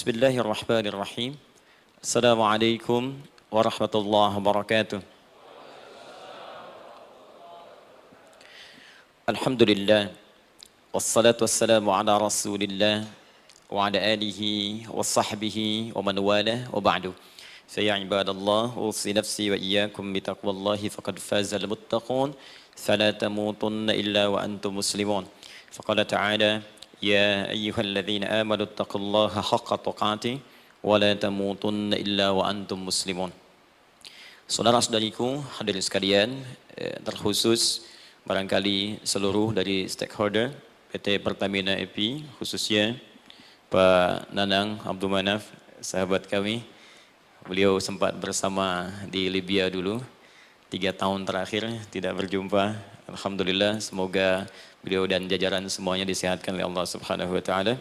Bismillahirrahmanirrahim. Assalamualaikum warahmatullahi wabarakatuh. Alhamdulillah. Wassalatu wassalamu ala rasulillah wa ala alihi wa sahbihi wa man wala wa ba'du. Faya ibadallah, usi nafsi wa iyyakum bitaqwallahi faqad fazal muttaqun. Fala tamutunna illa wa antum muslimun. Faqala ta'ala ya ayyuhalladzina amanu taqullaha haqqa tuqatih wa la tamutunna illa wa antum muslimun. Saudara-saudariku hadirin sekalian, terkhusus barangkali seluruh dari stakeholder PT Pertamina EP, khususnya Pak Nanang Abdul Manaf, sahabat kami. Beliau sempat bersama di Libya dulu, 3 tahun terakhir tidak berjumpa. Alhamdulillah, semoga beliau dan jajaran semuanya disehatkan oleh Allah Subhanahu wa taala.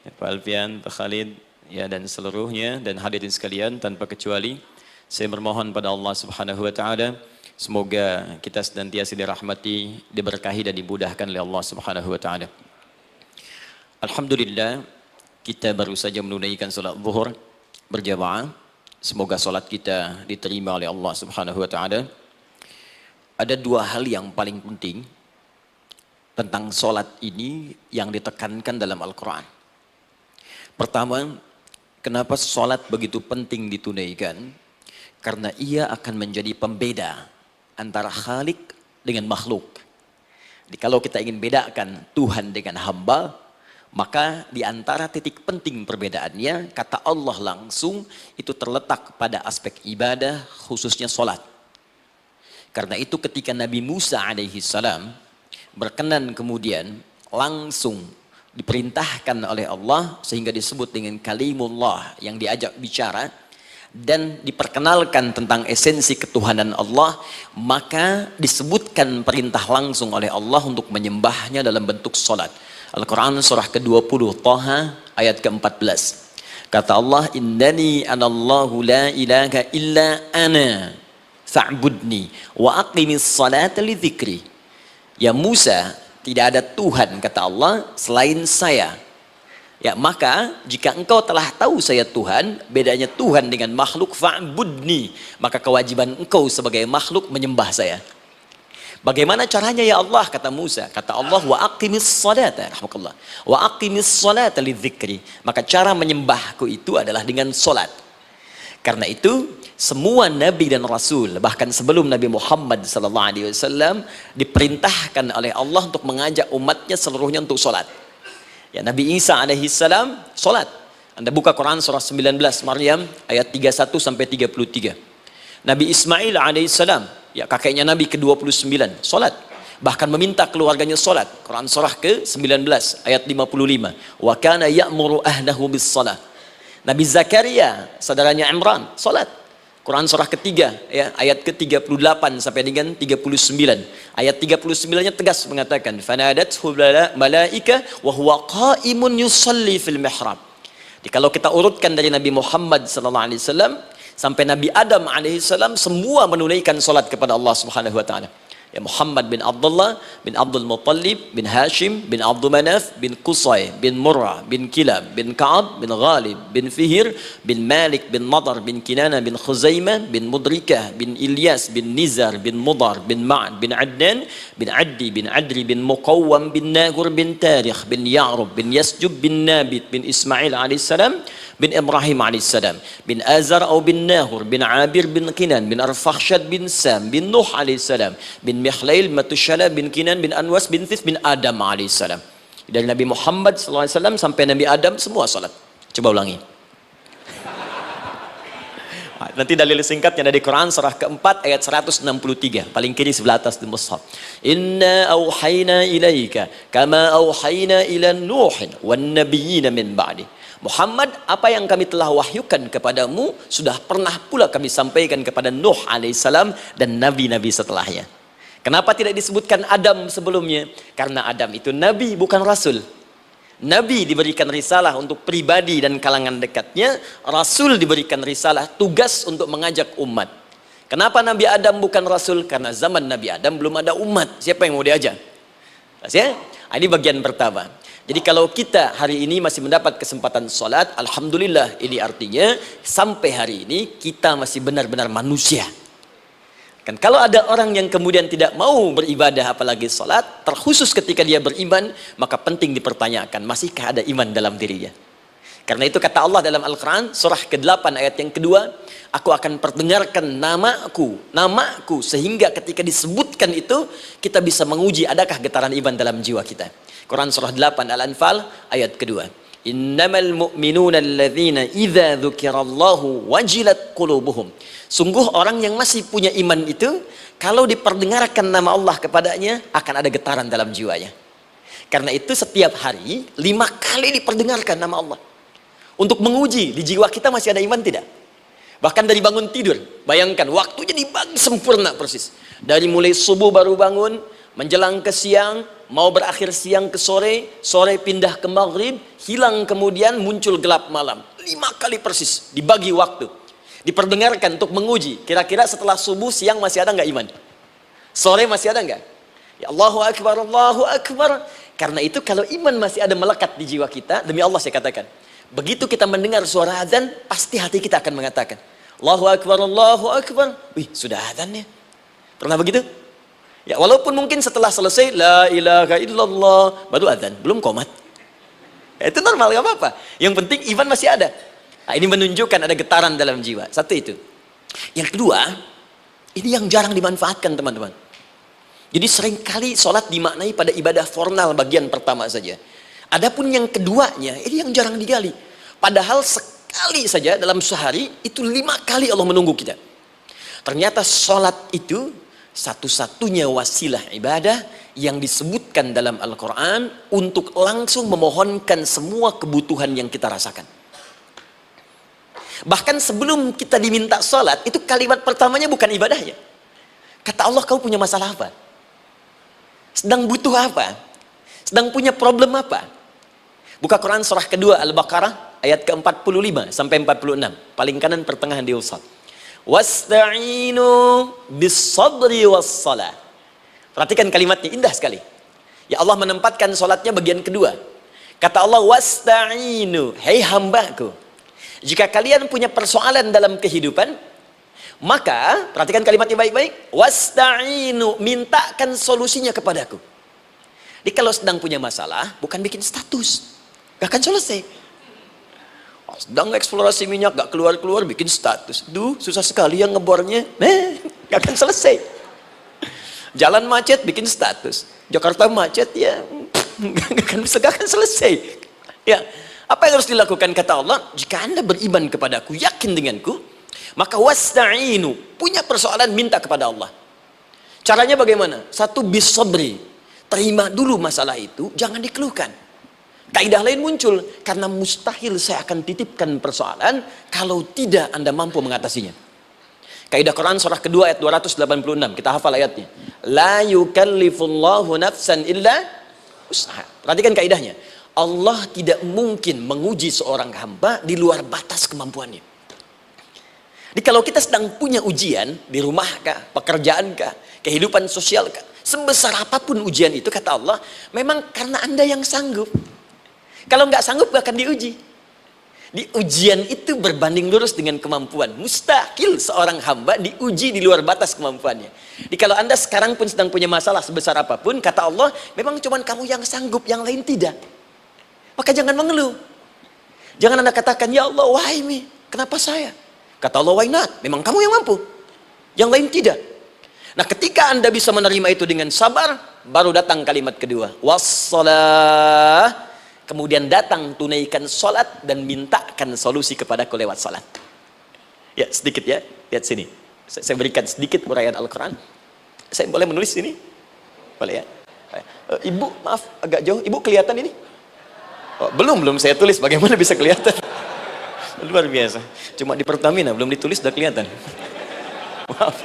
Pak Alfian, Pak Khalid, ya, dan seluruhnya dan hadirin sekalian tanpa kecuali, saya bermohon pada Allah Subhanahu wa taala semoga kita senantiasa dirahmati, diberkahi dan dimudahkan oleh Allah Subhanahu wa taala. Alhamdulillah, kita baru saja menunaikan salat zuhur berjamaah. Semoga salat kita diterima oleh Allah Subhanahu wa taala. Ada 2 hal yang paling penting tentang solat ini yang ditekankan dalam Al-Quran. Pertama, kenapa solat begitu penting ditunaikan? Karena ia akan menjadi pembeda antara Khalik dengan makhluk. Jadi kalau kita ingin bedakan Tuhan dengan hamba, maka di antara titik penting perbedaannya, kata Allah langsung, itu terletak pada aspek ibadah, khususnya solat. Karena itu ketika Nabi Musa alaihi salam berkenan kemudian langsung diperintahkan oleh Allah sehingga disebut dengan kalimullah yang diajak bicara dan diperkenalkan tentang esensi ketuhanan Allah, maka disebutkan perintah langsung oleh Allah untuk menyembahnya dalam bentuk salat. Al-Quran surah ke-20 Taha ayat ke-14. Kata Allah, innani anallahu la ilaha illa ana fa'budni wa aqimis salata li dzikri. Ya Musa, tidak ada Tuhan kata Allah selain saya. Ya, maka jika engkau telah tahu saya Tuhan, bedanya Tuhan dengan makhluk, fa'budni, maka kewajiban engkau sebagai makhluk menyembah saya. Bagaimana caranya ya Allah, kata Musa? Kata Allah, wa aqimis salata, rahmatullah, wa aqimis salata li dzikri. Maka cara menyembahku itu adalah dengan salat. Karena itu semua nabi dan rasul, bahkan sebelum Nabi Muhammad SAW, diperintahkan oleh Allah untuk mengajak umatnya seluruhnya untuk sholat. Ya, Nabi Isa alaihissalam sholat. Anda buka Quran surah 19 Maryam ayat 31 sampai 33. Nabi Ismail alaihissalam, ya kakeknya Nabi ke-29, sholat. Bahkan meminta keluarganya sholat. Quran surah ke-19 ayat 55. Wa kana ya'muru ahlahu bis salah. Nabi Zakaria, saudaranya Imran, salat. Quran surah ketiga, ya, ayat ke-38 sampai dengan 39. Ayat 39-nya tegas mengatakan, "Fanadathu malaika wa huwa qa'imun yusalli fil mihrab." Jadi kalau kita urutkan dari Nabi Muhammad sallallahu alaihi wasallam sampai Nabi Adam alaihi salam, semua menunaikan salat kepada Allah Subhanahu wa taala. Ya, Muhammad bin Abdullah bin Abdul Muttalib bin Hashim bin Abdul Manaf bin Qusay bin Murrah bin Kilab bin Ka'ab bin Ghalib bin Fihir bin Malik bin Nadar bin Kinana bin Khuzaimah bin Mudrikah bin Ilyas bin Nizar bin Mudar bin Ma'ad bin Adnan bin Addi bin Adri bin Muqawwam bin Nagur bin Tarikh bin Ya'rub bin Yasjub bin Nabit bin Ismail alaihissalam bin Ibrahim alaihissalam bin Azar atau bin Nahur bin Abir bin Kinan bin Arfakhshad bin Sam bin Nuh alaihissalam bin Mihlail Matushala bin Kinan bin Anwas bin Thith bin Adam alaihissalam. Dari Nabi Muhammad SAW sampai Nabi Adam semua salat. Coba ulangi. Nanti dalil singkatnya dari Quran surah keempat ayat 163, paling kiri sebelah atas di mushaf. Inna auhayna ilaika kama auhayna ila Nuhin wan nabiyina min ba'di. Muhammad, apa yang kami telah wahyukan kepadamu sudah pernah pula kami sampaikan kepada Nuh alaihissalam dan nabi-nabi setelahnya. Kenapa tidak disebutkan Adam sebelumnya? Karena Adam itu nabi, bukan rasul. Nabi diberikan risalah untuk pribadi dan kalangan dekatnya, rasul diberikan risalah tugas untuk mengajak umat. Kenapa Nabi Adam bukan rasul? Karena zaman Nabi Adam belum ada umat. Siapa yang mau diajak? Ya? Ini bagian pertama. Jadi kalau kita hari ini masih mendapat kesempatan sholat, alhamdulillah, ini artinya sampai hari ini kita masih benar-benar manusia. Kan kalau ada orang yang kemudian tidak mau beribadah apalagi sholat, terkhusus ketika dia beriman, maka penting dipertanyakan, masihkah ada iman dalam dirinya? Karena itu kata Allah dalam Al-Quran, surah ke-8 ayat yang kedua, aku akan perdengarkan namaku, sehingga ketika disebutkan itu, kita bisa menguji adakah getaran iman dalam jiwa kita. Quran surah 8 Al-Anfal ayat kedua. Innamal mu'minuna alladzina idza dzukirallahu wajilat qulubuhum. Sungguh orang yang masih punya iman itu, kalau diperdengarkan nama Allah kepadanya, akan ada getaran dalam jiwanya. Karena itu setiap hari 5 kali diperdengarkan nama Allah. Untuk menguji di jiwa kita masih ada iman tidak? Bahkan dari bangun tidur, bayangkan waktunya dibagi sempurna persis. Dari mulai subuh baru bangun, menjelang ke siang, mau berakhir siang ke sore, sore pindah ke maghrib, hilang kemudian muncul gelap malam. 5 kali persis dibagi waktu. Diperdengarkan untuk menguji. Kira-kira setelah subuh siang masih ada nggak iman? Sore masih ada nggak? Ya Allahu Akbar, Allahu Akbar. Karena itu kalau iman masih ada melekat di jiwa kita, demi Allah saya katakan, begitu kita mendengar suara azan, pasti hati kita akan mengatakan, Allahu Akbar, Allahu Akbar. Wih, sudah azannya. Pernah begitu? Ya, walaupun mungkin setelah selesai, La ilaha illallah, baru azan, belum qomat. Ya, itu normal, gak apa-apa. Yang penting iman masih ada. Nah, ini menunjukkan ada getaran dalam jiwa. Satu itu. Yang kedua, ini yang jarang dimanfaatkan teman-teman. Jadi seringkali sholat dimaknai pada ibadah formal bagian pertama saja. Adapun yang keduanya, ini yang jarang digali. Padahal sekali saja dalam sehari, itu 5 kali Allah menunggu kita. Ternyata sholat itu satu-satunya wasilah ibadah yang disebutkan dalam Al-Quran untuk langsung memohonkan semua kebutuhan yang kita rasakan. Bahkan sebelum kita diminta sholat, itu kalimat pertamanya bukan ibadahnya. Kata Allah, kau punya masalah apa? Sedang butuh apa? Sedang punya problem apa? Buka Quran surah kedua Al-Baqarah ayat ke-45 sampai 46. Paling kanan pertengahan di usad. Wasta'inu bis-sabri was-salah. Perhatikan kalimatnya, indah sekali. Ya Allah menempatkan salatnya bagian kedua. Kata Allah, wasta'inu, hei hambaku, jika kalian punya persoalan dalam kehidupan, maka perhatikan kalimatnya baik-baik, wasta'inu, mintakan solusinya kepadaku. Jadi kalau sedang punya masalah, bukan bikin status, gak akan selesai. Sedang eksplorasi minyak, gak keluar-keluar, bikin status. Duh, susah sekali yang ngebornya. Gak akan selesai. Jalan macet, bikin status. Jakarta macet, ya gak akan selesai. Ya, apa yang harus dilakukan? Kata Allah, jika anda beriman kepadaku, yakin denganku, maka wasta'inu, punya persoalan, minta kepada Allah. Caranya bagaimana? Satu, bis-sabri, terima dulu masalah itu, jangan dikeluhkan. Kaidah lain muncul, karena mustahil saya akan titipkan persoalan kalau tidak anda mampu mengatasinya. Kaidah Quran surah kedua ayat 286, kita hafal ayatnya. La yukallifullahu nafsan illa usaha. Perhatikan kaidahnya. Allah tidak mungkin menguji seorang hamba di luar batas kemampuannya. Jadi kalau kita sedang punya ujian di rumah kah, pekerjaan kah, kehidupan sosial kah, sebesar apapun ujian itu, kata Allah, memang karena anda yang sanggup. Kalau nggak sanggup gak akan diuji. Di ujian itu berbanding lurus dengan kemampuan. Mustahil seorang hamba diuji di luar batas kemampuannya. Jadi kalau anda sekarang pun sedang punya masalah sebesar apapun, kata Allah, memang cuma kamu yang sanggup, yang lain tidak. Maka jangan mengeluh. Jangan anda katakan, ya Allah, why me? Kenapa saya? Kata Allah, why not? Memang kamu yang mampu, yang lain tidak. Nah, ketika anda bisa menerima itu dengan sabar, baru datang kalimat kedua, wassalah. Kemudian datang tunaikan sholat dan mintakan solusi kepadaku lewat sholat. Ya, sedikit ya, lihat sini. Saya berikan sedikit uraian Al-Quran. Saya boleh menulis sini? Boleh ya? Ibu, maaf, agak jauh. Ibu kelihatan ini? Oh, belum saya tulis, bagaimana bisa kelihatan? Luar biasa. Cuma di Pertamina, belum ditulis udah kelihatan. Maaf,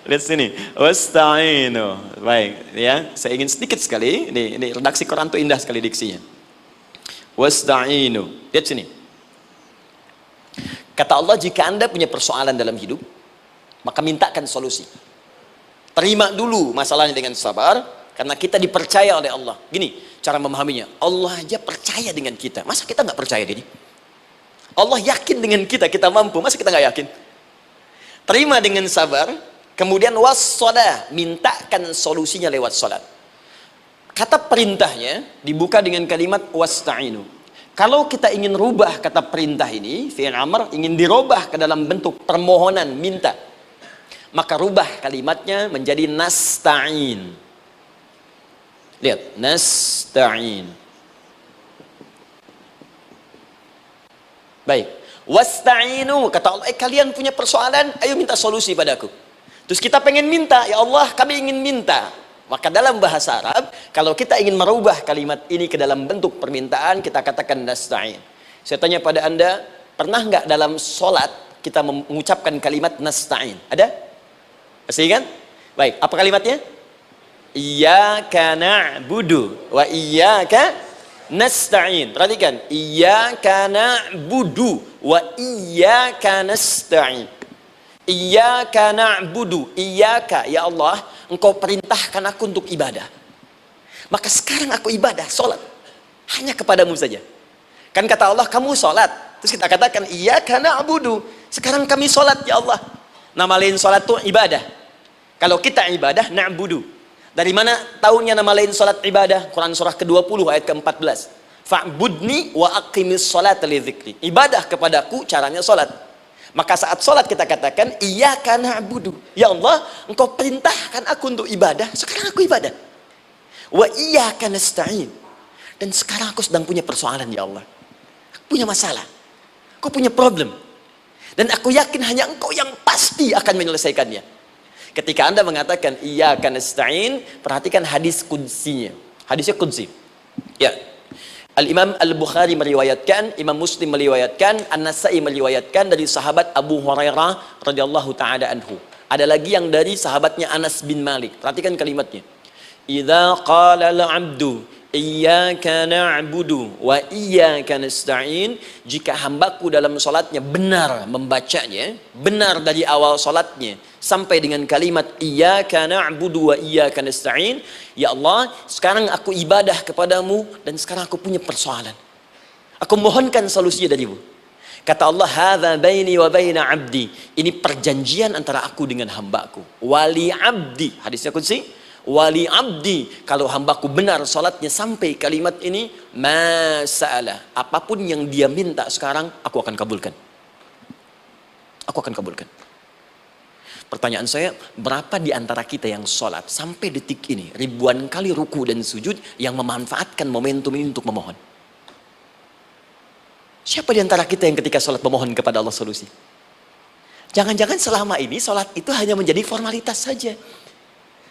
lihat sini, wasta'inu. Baik, ya. Saya ingin sedikit sekali. Ini redaksi Quran itu indah sekali diksinya. Wasta'inu. Lihat sini. Kata Allah, jika anda punya persoalan dalam hidup, maka mintakan solusi. Terima dulu masalahnya dengan sabar, karena kita dipercaya oleh Allah. Gini, cara memahaminya. Allah aja percaya dengan kita. Masa kita nggak percaya diri? Allah yakin dengan kita, kita mampu. Masa kita nggak yakin? Terima dengan sabar. Kemudian wassalah, mintakan solusinya lewat salat. Kata perintahnya dibuka dengan kalimat wasta'inu. Kalau kita ingin rubah kata perintah ini, fi'il amr, ingin dirubah ke dalam bentuk permohonan, minta, maka rubah kalimatnya menjadi nasta'in. Lihat, nasta'in. Baik, wasta'inu, kata Allah, kalian punya persoalan, ayo minta solusi padaku. Terus kita pengen minta, ya Allah, kami ingin minta. Maka dalam bahasa Arab, kalau kita ingin merubah kalimat ini ke dalam bentuk permintaan, kita katakan nasta'in. Saya tanya pada Anda, pernah nggak dalam sholat kita mengucapkan kalimat nasta'in? Ada? Masih ingat? Baik, apa kalimatnya? Iyyaka na'budu wa iyyaka nasta'in. Perhatikan, iyyaka na'budu wa iyyaka nasta'in. Iyyaka na'budu, iyyaka, ya Allah, Engkau perintahkan aku untuk ibadah. Maka sekarang aku ibadah, sholat. Hanya kepadamu saja. Kan kata Allah, kamu sholat. Terus kita katakan, iyyaka na'budu. Sekarang kami sholat, ya Allah. Nama lain sholat itu ibadah. Kalau kita ibadah, na'budu. Dari mana tahunya nama lain sholat ibadah? Quran surah ke-20 ayat ke-14. Fa'budni wa aqimis sholata li dzikri. Ibadah kepadaku, caranya sholat. Maka saat sholat kita katakan, iyyaka na'budu. Ya Allah, Engkau perintahkan aku untuk ibadah. Sekarang aku ibadah. Wa iyyaka nasta'in. Dan sekarang aku sedang punya persoalan, ya Allah. Aku punya masalah. Aku punya problem. Dan aku yakin hanya Engkau yang pasti akan menyelesaikannya. Ketika Anda mengatakan iyyaka nasta'in, perhatikan hadis qudsinya. Hadisnya qudsi. Ya. Al-Imam Al-Bukhari meriwayatkan, Imam Muslim meriwayatkan, An-Nasai meriwayatkan dari sahabat Abu Hurairah radhiyallahu taala anhu. Ada lagi yang dari sahabatnya Anas bin Malik. Perhatikan kalimatnya. Idza qala al-'abdu iyyaka na'budu wa iyyaka nasta'in, jika hambaku dalam salatnya benar membacanya, benar dari awal salatnya sampai dengan kalimat iyyaka na'budu wa iyyaka nasta'in, ya Allah, sekarang aku ibadah kepadamu dan sekarang aku punya persoalan. Aku mohonkan solusinya darimu. Kata Allah, hadza baini wa baina 'abdi. Ini perjanjian antara aku dengan hambaku. Wali 'abdi. Hadisnya qudsi. Wali 'abdi, kalau hambaku benar salatnya sampai kalimat ini, masa'alah, apapun yang dia minta sekarang, aku akan kabulkan. Aku akan kabulkan. Pertanyaan saya, berapa di antara kita yang sholat sampai detik ini ribuan kali ruku dan sujud yang memanfaatkan momentum ini untuk memohon? Siapa di antara kita yang ketika sholat memohon kepada Allah solusi? Jangan-jangan selama ini sholat itu hanya menjadi formalitas saja.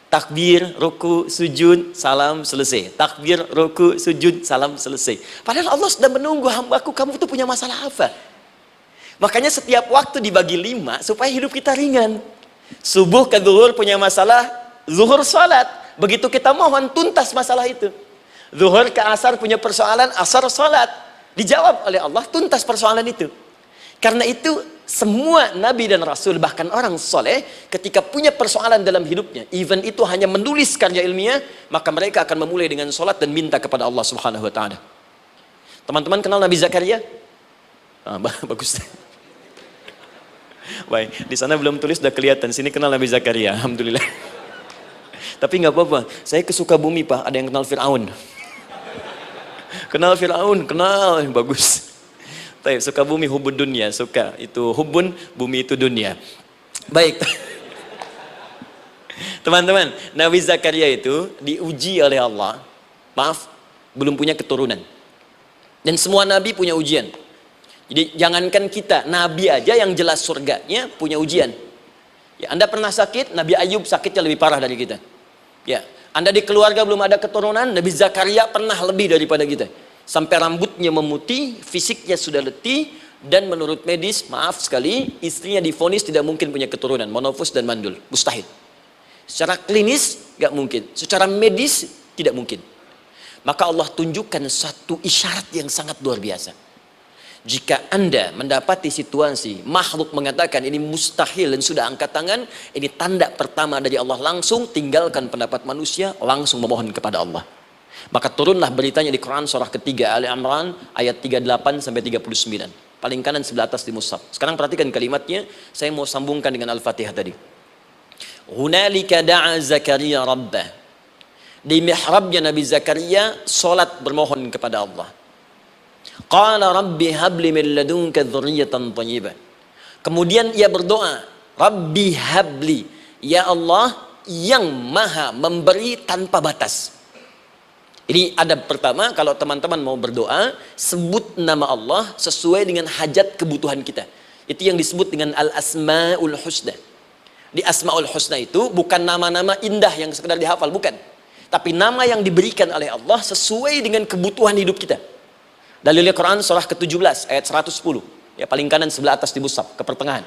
Takbir, ruku, sujud, salam, selesai. Takbir, ruku, sujud, salam, selesai. Padahal Allah sudah menunggu hambaku, kamu itu punya masalah apa? Makanya setiap waktu dibagi 5 supaya hidup kita ringan. Subuh ke zuhur punya masalah, zuhur salat. Begitu kita mohon, tuntas masalah itu. Zuhur ke asar punya persoalan, asar salat. Dijawab oleh Allah, tuntas persoalan itu. Karena itu semua nabi dan rasul, bahkan orang soleh, ketika punya persoalan dalam hidupnya, even itu hanya menulis karya ilmiah, maka mereka akan memulai dengan sholat dan minta kepada Allah Subhanahu Wa Taala. Teman-teman kenal Nabi Zakaria? Bagus. Baik, di sana belum tulis, sudah kelihatan. Sini kenal Nabi Zakaria, alhamdulillah. Tapi nggak apa-apa. Saya ke Sukabumi, Pak. Ada yang kenal Fir'aun? Kenal Fir'aun, kenal, bagus. Sukabumi hubun dunia, suka itu hubun, bumi itu dunia. Baik. Teman-teman, Nabi Zakaria itu diuji oleh Allah. Maaf, belum punya keturunan. Dan semua nabi punya ujian. Jadi jangankan kita, nabi aja yang jelas surganya punya ujian. Ya, Anda pernah sakit, Nabi Ayub sakitnya lebih parah dari kita. Ya, Anda di keluarga belum ada keturunan, Nabi Zakaria pernah lebih daripada kita. Sampai rambutnya memutih, fisiknya sudah letih, dan menurut medis, maaf sekali, istrinya divonis tidak mungkin punya keturunan, monofus dan mandul, mustahil. Secara klinis, gak mungkin. Secara medis, tidak mungkin. Maka Allah tunjukkan satu isyarat yang sangat luar biasa. Jika Anda mendapati situasi, makhluk mengatakan ini mustahil dan sudah angkat tangan, ini tanda pertama dari Allah, langsung tinggalkan pendapat manusia, langsung memohon kepada Allah. Maka turunlah beritanya di Quran surah ketiga Ali Imran ayat 38 sampai 39. Paling kanan sebelah atas di mushaf. Sekarang perhatikan kalimatnya, saya mau sambungkan dengan Al-Fatihah tadi. Hunalika da'a Zakaria rabbah. Di mihrabnya Nabi Zakaria salat bermohon kepada Allah. Qala rabbi habli min ladunka dzurriyyatan thayyibah. Kemudian ia berdoa, Rabbi habli, ya Allah yang maha memberi tanpa batas. Ini adab pertama, kalau teman-teman mau berdoa, sebut nama Allah sesuai dengan hajat kebutuhan kita. Itu yang disebut dengan al-asma'ul husna. Di asma'ul husna itu bukan nama-nama indah yang sekedar dihafal, bukan. Tapi nama yang diberikan oleh Allah sesuai dengan kebutuhan hidup kita. Dalilnya Quran surah ke-17 ayat 110. Ya, paling kanan sebelah atas di mushaf, ke pertengahan.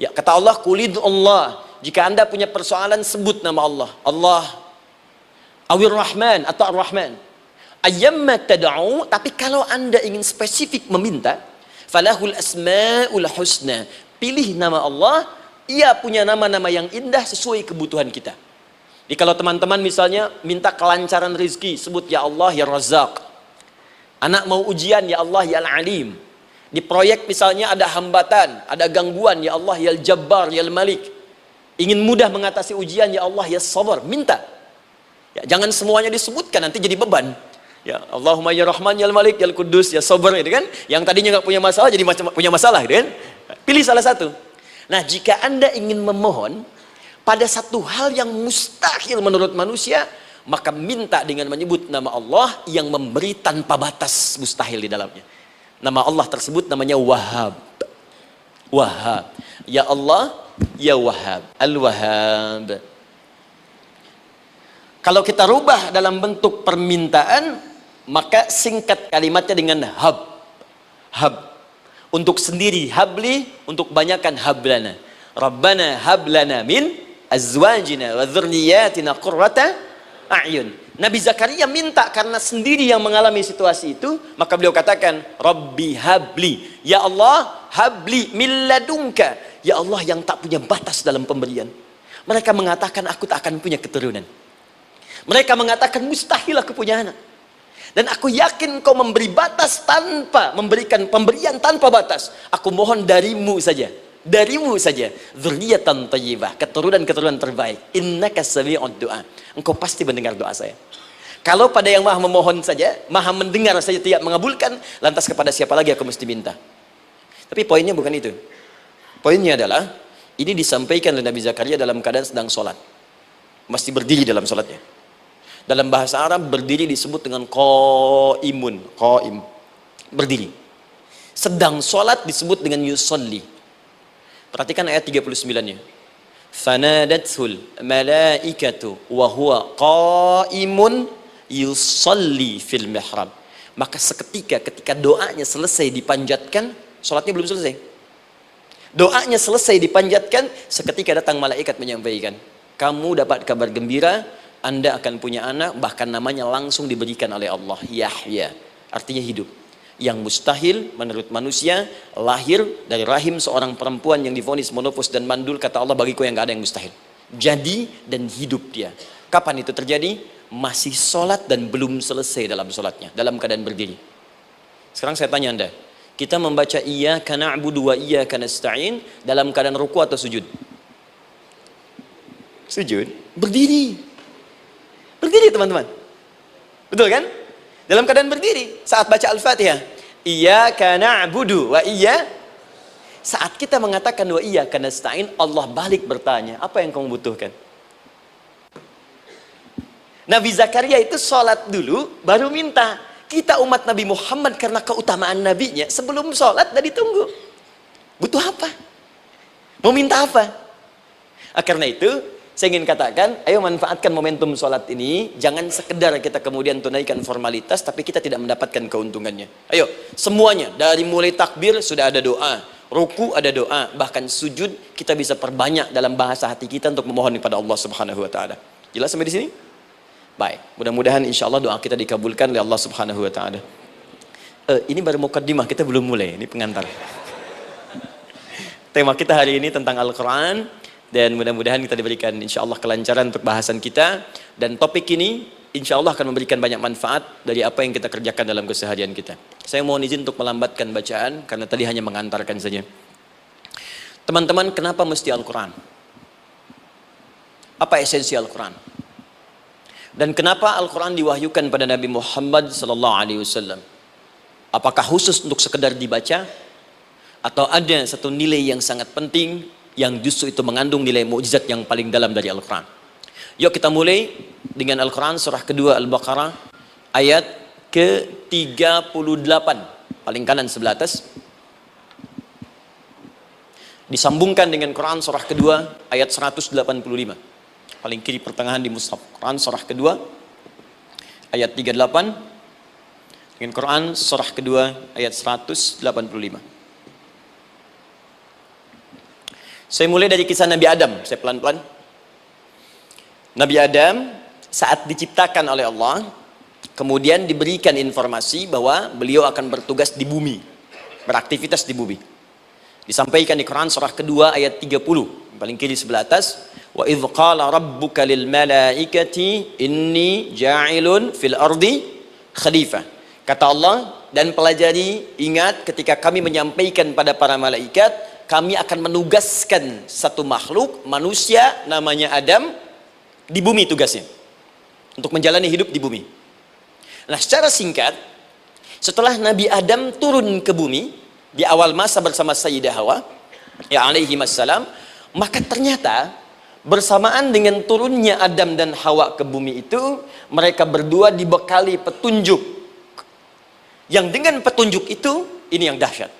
Ya, kata Allah, Qulid Allah. Jika Anda punya persoalan, sebut nama Allah. Allah Awir Rahman atau Ar-Rahman. Ayyamma tad'u, tapi kalau Anda ingin spesifik meminta, falahul asmaul husna. Pilih nama Allah, ia punya nama-nama yang indah sesuai kebutuhan kita. Jadi kalau teman-teman misalnya minta kelancaran rezeki, sebut ya Allah ya Razzaq. Anak mau ujian, ya Allah ya Al-Alim. Di proyek misalnya ada hambatan, ada gangguan, ya Allah ya Al-Jabbar ya Al-Malik. Ingin mudah mengatasi ujian, ya Allah ya Sabar. Minta. Ya, jangan semuanya disebutkan, nanti jadi beban. Ya Allahumma ya Rahman ya Al-Malik ya Al-Quddus ya Sabar, gitu kan? Yang tadinya nggak punya masalah jadi punya masalah, gitu kan? Pilih salah satu. Nah, jika Anda ingin memohon pada satu hal yang mustahil menurut manusia, maka minta dengan menyebut nama Allah yang memberi tanpa batas, mustahil di dalamnya. Nama Allah tersebut namanya Wahhab. Wahhab. Ya Allah, ya Wahhab. Al-Wahhab. Kalau kita rubah dalam bentuk permintaan, maka singkat kalimatnya dengan hab. Hab. Untuk sendiri habli, untuk banyakkan hablana. Rabbana hablana min azwajina wa dzurriyyatina qurrata a'yun. Nabi Zakaria minta karena sendiri yang mengalami situasi itu, maka beliau katakan, Rabbi habli, ya Allah habli min ladunka, ya Allah yang tak punya batas dalam pemberian. Mereka mengatakan aku tak akan punya keturunan. Mereka mengatakan mustahil aku punya anak. Dan aku yakin kau memberi batas tanpa memberikan pemberian tanpa batas. Aku mohon darimu saja. Darimu saja. Dzurriyyatan thayyibah, keturunan-keturunan terbaik. Innaka sami'ud du'a. Engkau pasti mendengar doa saya. Kalau pada yang maha memohon saja, maha mendengar saja tidak mengabulkan, lantas kepada siapa lagi aku mesti minta? Tapi poinnya bukan itu. Poinnya adalah ini disampaikan oleh Nabi Zakaria dalam keadaan sedang sholat. Masih berdiri dalam sholatnya. Dalam bahasa Arab berdiri disebut dengan qaimun, qaim, berdiri. Sedang sholat disebut dengan yusolli. Perhatikan ayat 39-nya. Fanadathul malaikatu wa huwa qaimun yusolli fil mihrab. Maka seketika ketika doanya selesai dipanjatkan, sholatnya belum selesai. Doanya selesai dipanjatkan, seketika datang malaikat menyampaikan, kamu dapat kabar gembira, Anda akan punya anak, bahkan namanya langsung diberikan oleh Allah, Yahya, artinya hidup. Yang mustahil menurut manusia, lahir dari rahim seorang perempuan yang divonis monofos dan mandul, kata Allah, bagiku yang gak ada yang mustahil. Jadi dan hidup dia. Kapan itu terjadi? Masih sholat dan belum selesai dalam sholatnya, dalam keadaan berdiri. Sekarang saya tanya Anda, kita membaca iyyaka na'budu wa iyyaka nasta'in dalam keadaan ruku atau sujud? Sujud, berdiri. Berdiri teman-teman. Betul kan? Dalam keadaan berdiri saat baca Al-Fatihah. Iyyaka na'budu wa saat kita mengatakan wa iyyaka nasta'in, Allah balik bertanya, apa yang kamu butuhkan? Nabi Zakaria itu sholat dulu baru minta. Kita umat Nabi Muhammad karena keutamaan nabinya, sebelum sholat dah ditunggu. Butuh apa? Mau minta apa? Karena itu saya ingin katakan, ayo manfaatkan momentum sholat ini. Jangan sekedar kita kemudian tunaikan formalitas, tapi kita tidak mendapatkan keuntungannya. Ayo, semuanya. Dari mulai takbir sudah ada doa. Ruku ada doa. Bahkan sujud kita bisa perbanyak dalam bahasa hati kita untuk memohon kepada Allah Subhanahu Wa Taala. Jelas sampai di sini? Baik. Mudah-mudahan insya Allah doa kita dikabulkan oleh Allah Subhanahu Wa Taala. Ini baru mukaddimah, kita belum mulai. Ini pengantar. Tema kita hari ini tentang Al-Quran. Dan mudah-mudahan kita diberikan insya Allah kelancaran untuk bahasan kita. Dan topik ini insya Allah akan memberikan banyak manfaat dari apa yang kita kerjakan dalam keseharian kita. Saya mohon izin untuk melambatkan bacaan karena tadi hanya mengantarkan saja. Teman-teman, kenapa mesti Al-Quran? Apa esensi Al-Quran? Dan kenapa Al-Quran diwahyukan pada Nabi Muhammad SAW? Apakah khusus untuk sekedar dibaca? Atau ada satu nilai yang sangat penting yang justru itu mengandung nilai mukjizat yang paling dalam dari Al-Quran? Yuk kita mulai dengan Al-Quran surah kedua Al-Baqarah ayat ke-38, paling kanan sebelah atas. Disambungkan dengan Quran surah kedua ayat 185, paling kiri pertengahan di mushaf. Quran surah kedua ayat 38 dengan Quran surah kedua ayat 185. Saya mulai dari kisah Nabi Adam, saya pelan-pelan. Nabi Adam saat diciptakan oleh Allah, kemudian diberikan informasi bahwa beliau akan bertugas di bumi, beraktivitas di bumi. Disampaikan di Quran surah kedua ayat 30, paling kiri sebelah atas. Wa idh qala rabbuka lil malaikati inni ja'ilun fil ardi khalifah. Kata Allah, dan pelajari, ingat ketika kami menyampaikan pada para malaikat, kami akan menugaskan satu makhluk, manusia namanya Adam, di bumi tugasnya. Untuk menjalani hidup di bumi. Nah, secara singkat, setelah Nabi Adam turun ke bumi, di awal masa bersama Sayyidah Hawa, ya alaihi wassalam, maka ternyata, bersamaan dengan turunnya Adam dan Hawa ke bumi itu, mereka berdua dibekali petunjuk. Yang dengan petunjuk itu, ini yang dahsyat.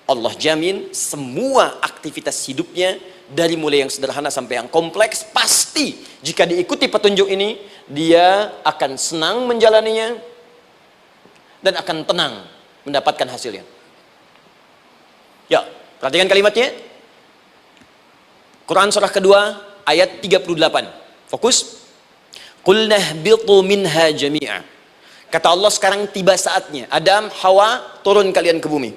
Allah jamin semua aktivitas hidupnya, dari mulai yang sederhana sampai yang kompleks, pasti jika diikuti petunjuk ini, dia akan senang menjalaninya dan akan tenang mendapatkan hasilnya. Ya, perhatikan kalimatnya. Quran surah kedua ayat 38. Fokus. Qul nahbitu minha jami'a. Kata Allah, sekarang tiba saatnya. Adam, Hawa, turun kalian ke bumi.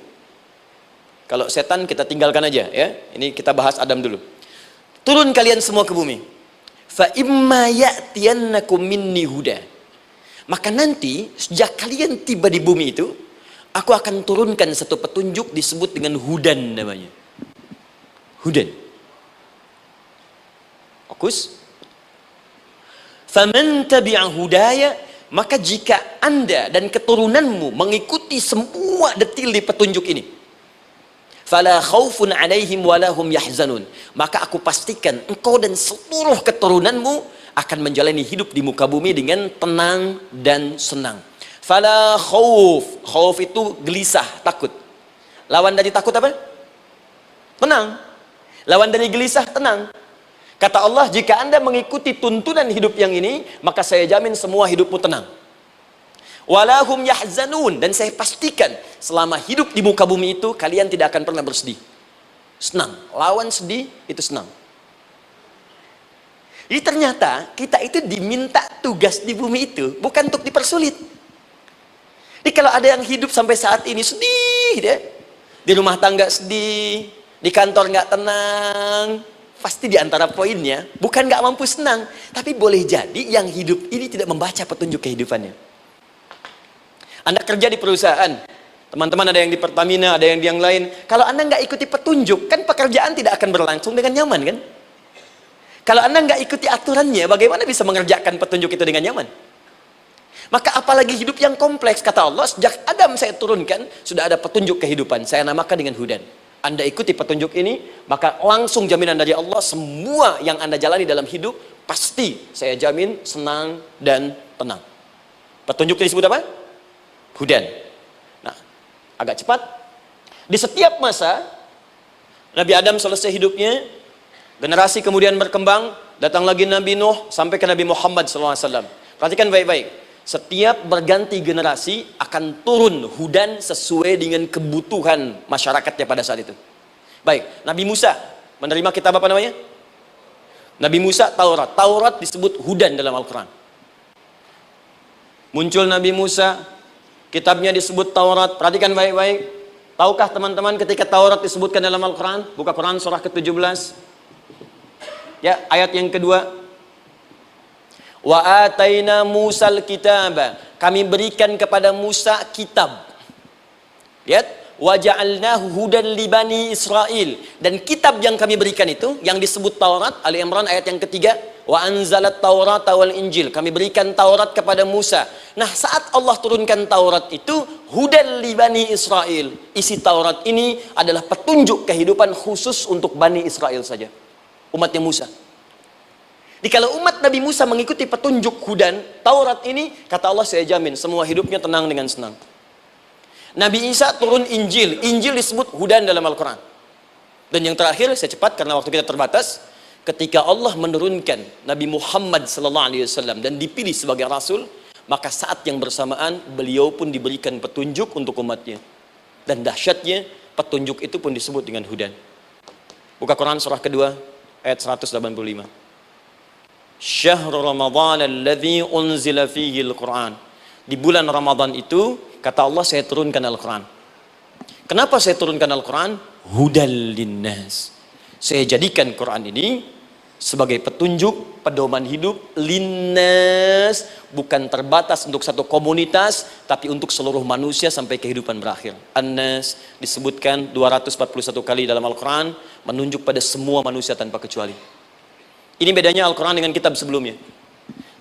Kalau setan kita tinggalkan aja ya. Ini kita bahas Adam dulu. Turun kalian semua ke bumi. Fa imma ya'tiyannakum minni huda. Maka nanti sejak kalian tiba di bumi itu, aku akan turunkan satu petunjuk disebut dengan hudan namanya. Hudan. Fokus. Faman tabi'a hudaya, maka jika Anda dan keturunanmu mengikuti semua detil di petunjuk ini, fala khaufun alaihim walahum yahzanun, maka aku pastikan engkau dan seluruh keturunanmu akan menjalani hidup di muka bumi dengan tenang dan senang. Fala khauf, khauf itu gelisah, takut. Lawan dari takut apa? Tenang. Lawan dari gelisah, tenang. Kata Allah, jika Anda mengikuti tuntunan hidup yang ini, maka saya jamin semua hidupmu tenang. Walahum yahzanun, dan saya pastikan selama hidup di muka bumi itu kalian tidak akan pernah bersedih. Senang. Lawan sedih itu senang. Jadi ternyata kita itu diminta tugas di bumi itu bukan untuk dipersulit. Jadi kalau ada yang hidup sampai saat ini sedih deh, di rumah tangga sedih, di kantor nggak tenang, pasti di antara poinnya bukan nggak mampu senang, tapi boleh jadi yang hidup ini tidak membaca petunjuk kehidupannya. Anda kerja di perusahaan, teman-teman ada yang di Pertamina, ada yang di yang lain. Kalau Anda nggak ikuti petunjuk, kan pekerjaan tidak akan berlangsung dengan nyaman, kan? Kalau Anda nggak ikuti aturannya, bagaimana bisa mengerjakan petunjuk itu dengan nyaman? Maka apalagi hidup yang kompleks, kata Allah, sejak Adam saya turunkan, sudah ada petunjuk kehidupan, saya namakan dengan hudan. Anda ikuti petunjuk ini, maka langsung jaminan dari Allah, semua yang Anda jalani dalam hidup, pasti saya jamin senang dan tenang. Petunjuk ini disebut apa? Hudan. Nah, agak cepat. Di setiap masa Nabi Adam selesai hidupnya, generasi kemudian berkembang, datang lagi Nabi Nuh sampai ke Nabi Muhammad SAW. Perhatikan baik-baik. Setiap berganti generasi akan turun hudan sesuai dengan kebutuhan masyarakatnya pada saat itu. Baik, Nabi Musa menerima kitab apa namanya? Nabi Musa Taurat. Taurat disebut hudan dalam Al-Quran. Muncul Nabi Musa, kitabnya disebut Taurat. Perhatikan baik-baik. Tahukah teman-teman ketika Taurat disebutkan dalam Al-Quran? Buka Quran surah ke-17. Ya, ayat yang kedua. Wa ataina Musal kitaba. Kami berikan kepada Musa kitab. Lihat, wa ja'alnahu hudan li bani Israil. Dan kitab yang kami berikan itu yang disebut Taurat, Ali Imran ayat yang ketiga, wa anzalat Taurata wal Injil. Kami berikan Taurat kepada Musa. Nah, saat Allah turunkan Taurat itu hudan li bani Israil. Isi Taurat ini adalah petunjuk kehidupan khusus untuk Bani Israel saja, umatnya Musa. Jadi kalau umat Nabi Musa mengikuti petunjuk hudan Taurat ini, kata Allah, saya jamin semua hidupnya tenang dengan senang. Nabi Isa turun Injil. Injil disebut hudan dalam Al-Quran. Dan yang terakhir, saya cepat karena waktu kita terbatas, ketika Allah menurunkan Nabi Muhammad SAW dan dipilih sebagai Rasul, maka saat yang bersamaan beliau pun diberikan petunjuk untuk umatnya. Dan dahsyatnya petunjuk itu pun disebut dengan hudan. Buka Quran surah kedua ayat 185. Syahrul Ramadhan alladzi unzila fihi al-Quran. Di bulan Ramadan itu, kata Allah, saya turunkan Al-Quran. Kenapa saya turunkan Al-Quran? Hudal linnas. Saya jadikan Quran ini sebagai petunjuk, pedoman hidup linnas, bukan terbatas untuk satu komunitas, tapi untuk seluruh manusia sampai kehidupan berakhir. An-Nas disebutkan 241 kali dalam Al-Quran, menunjuk pada semua manusia tanpa kecuali. Ini bedanya Al-Quran dengan kitab sebelumnya.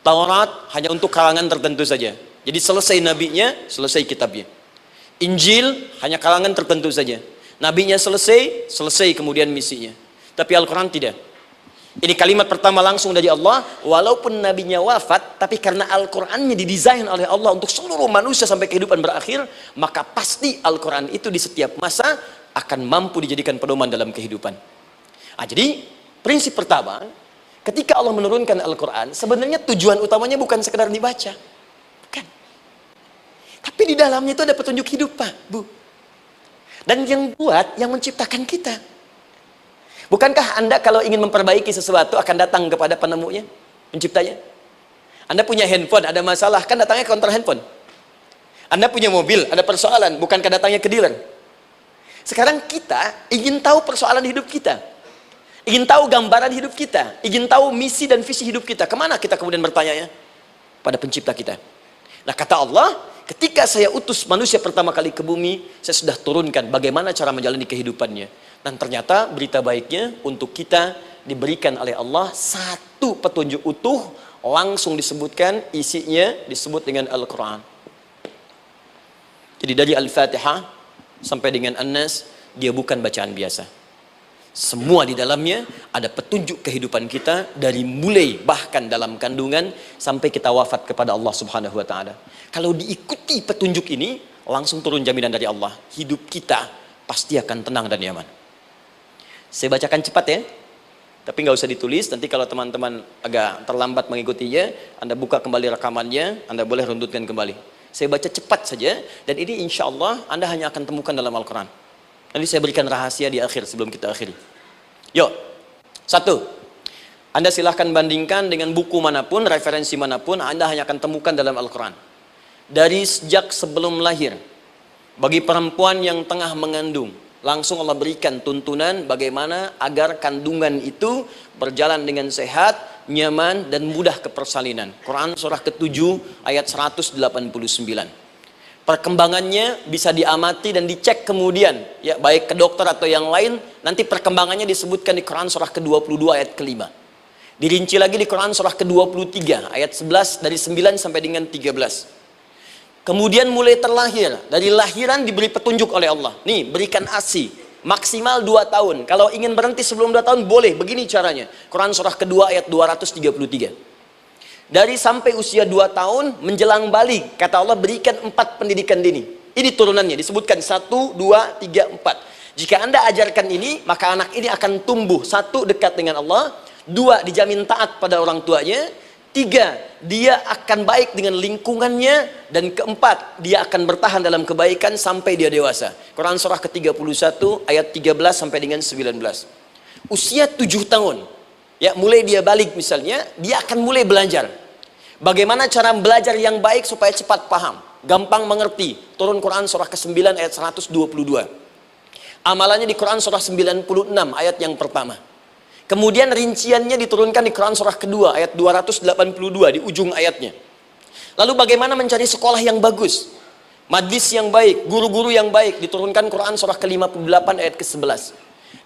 Taurat hanya untuk kalangan tertentu saja. Jadi selesai nabinya, selesai kitabnya. Injil hanya kalangan tertentu saja. Nabinya selesai, selesai kemudian misinya. Tapi Al-Quran tidak. Ini kalimat pertama langsung dari Allah. Walaupun nabinya wafat, tapi karena Al-Qurannya didesain oleh Allah untuk seluruh manusia sampai kehidupan berakhir, maka pasti Al-Quran itu di setiap masa akan mampu dijadikan pedoman dalam kehidupan. Nah, jadi prinsip pertama, ketika Allah menurunkan Al-Quran, sebenarnya tujuan utamanya bukan sekedar dibaca. Bukan. Tapi di dalamnya itu ada petunjuk hidup, Pak, Bu. Dan yang buat, yang menciptakan kita. Bukankah Anda kalau ingin memperbaiki sesuatu akan datang kepada penemunya, penciptanya? Anda punya handphone, ada masalah, kan datangnya ke counter handphone. Anda punya mobil, ada persoalan, bukankah datangnya ke dealer? Sekarang kita ingin tahu persoalan hidup kita. Ingin tahu gambaran hidup kita, ingin tahu misi dan visi hidup kita. Kemana kita kemudian bertanya? Pada pencipta kita. Nah, kata Allah, ketika saya utus manusia pertama kali ke bumi, saya sudah turunkan bagaimana cara menjalani kehidupannya. Dan ternyata berita baiknya untuk kita diberikan oleh Allah satu petunjuk utuh, langsung disebutkan, isinya disebut dengan Al-Quran. Jadi dari Al-Fatihah sampai dengan An-Nas, dia bukan bacaan biasa. Semua di dalamnya ada petunjuk kehidupan kita dari mulai bahkan dalam kandungan sampai kita wafat kepada Allah Subhanahu wa taala. Kalau diikuti petunjuk ini, langsung turun jaminan dari Allah. Hidup kita pasti akan tenang dan nyaman. Saya bacakan cepat ya. Tapi nggak usah ditulis, nanti kalau teman-teman agak terlambat mengikutinya, Anda buka kembali rekamannya, Anda boleh runtutkan kembali. Saya baca cepat saja, dan ini insya Allah Anda hanya akan temukan dalam Al-Quran. Nanti saya berikan rahasia di akhir sebelum kita akhiri. Yuk, satu, Anda silahkan bandingkan dengan buku manapun, referensi manapun, Anda hanya akan temukan dalam Al-Quran. Dari sejak sebelum lahir, bagi perempuan yang tengah mengandung, langsung Allah berikan tuntunan bagaimana agar kandungan itu berjalan dengan sehat, nyaman, dan mudah ke persalinan. Quran surah ke-7 ayat 189. Perkembangannya bisa diamati dan dicek kemudian, ya, baik ke dokter atau yang lain. Nanti perkembangannya disebutkan di Quran surah ke-22 ayat ke-5. Dirinci lagi di Quran surah ke-23 ayat 11 dari 9 sampai dengan 13. Kemudian mulai terlahir, dari lahiran diberi petunjuk oleh Allah. Nih, berikan ASI maksimal 2 tahun. Kalau ingin berhenti sebelum 2 tahun boleh, begini caranya. Quran surah ke-2 ayat 233. Dari sampai usia 2 tahun menjelang balik, kata Allah berikan 4 pendidikan dini. Ini turunannya, disebutkan 1, 2, 3, 4. Jika Anda ajarkan ini, maka anak ini akan tumbuh. 1, dekat dengan Allah. 2, dijamin taat pada orang tuanya. 3, dia akan baik dengan lingkungannya. Dan 4, dia akan bertahan dalam kebaikan sampai dia dewasa. Quran surah ke-31 ayat 13 sampai dengan 19. Usia 7 tahun. Ya, mulai dia balik misalnya, dia akan mulai belajar. Bagaimana cara belajar yang baik supaya cepat paham, gampang mengerti. Turun Quran surah ke-9 ayat 122. Amalannya di Quran surah 96 ayat yang pertama. Kemudian rinciannya diturunkan di Quran surah kedua ayat 282 di ujung ayatnya. Lalu bagaimana mencari sekolah yang bagus, majlis yang baik, guru-guru yang baik, diturunkan Quran surah ke-58 ayat ke-11.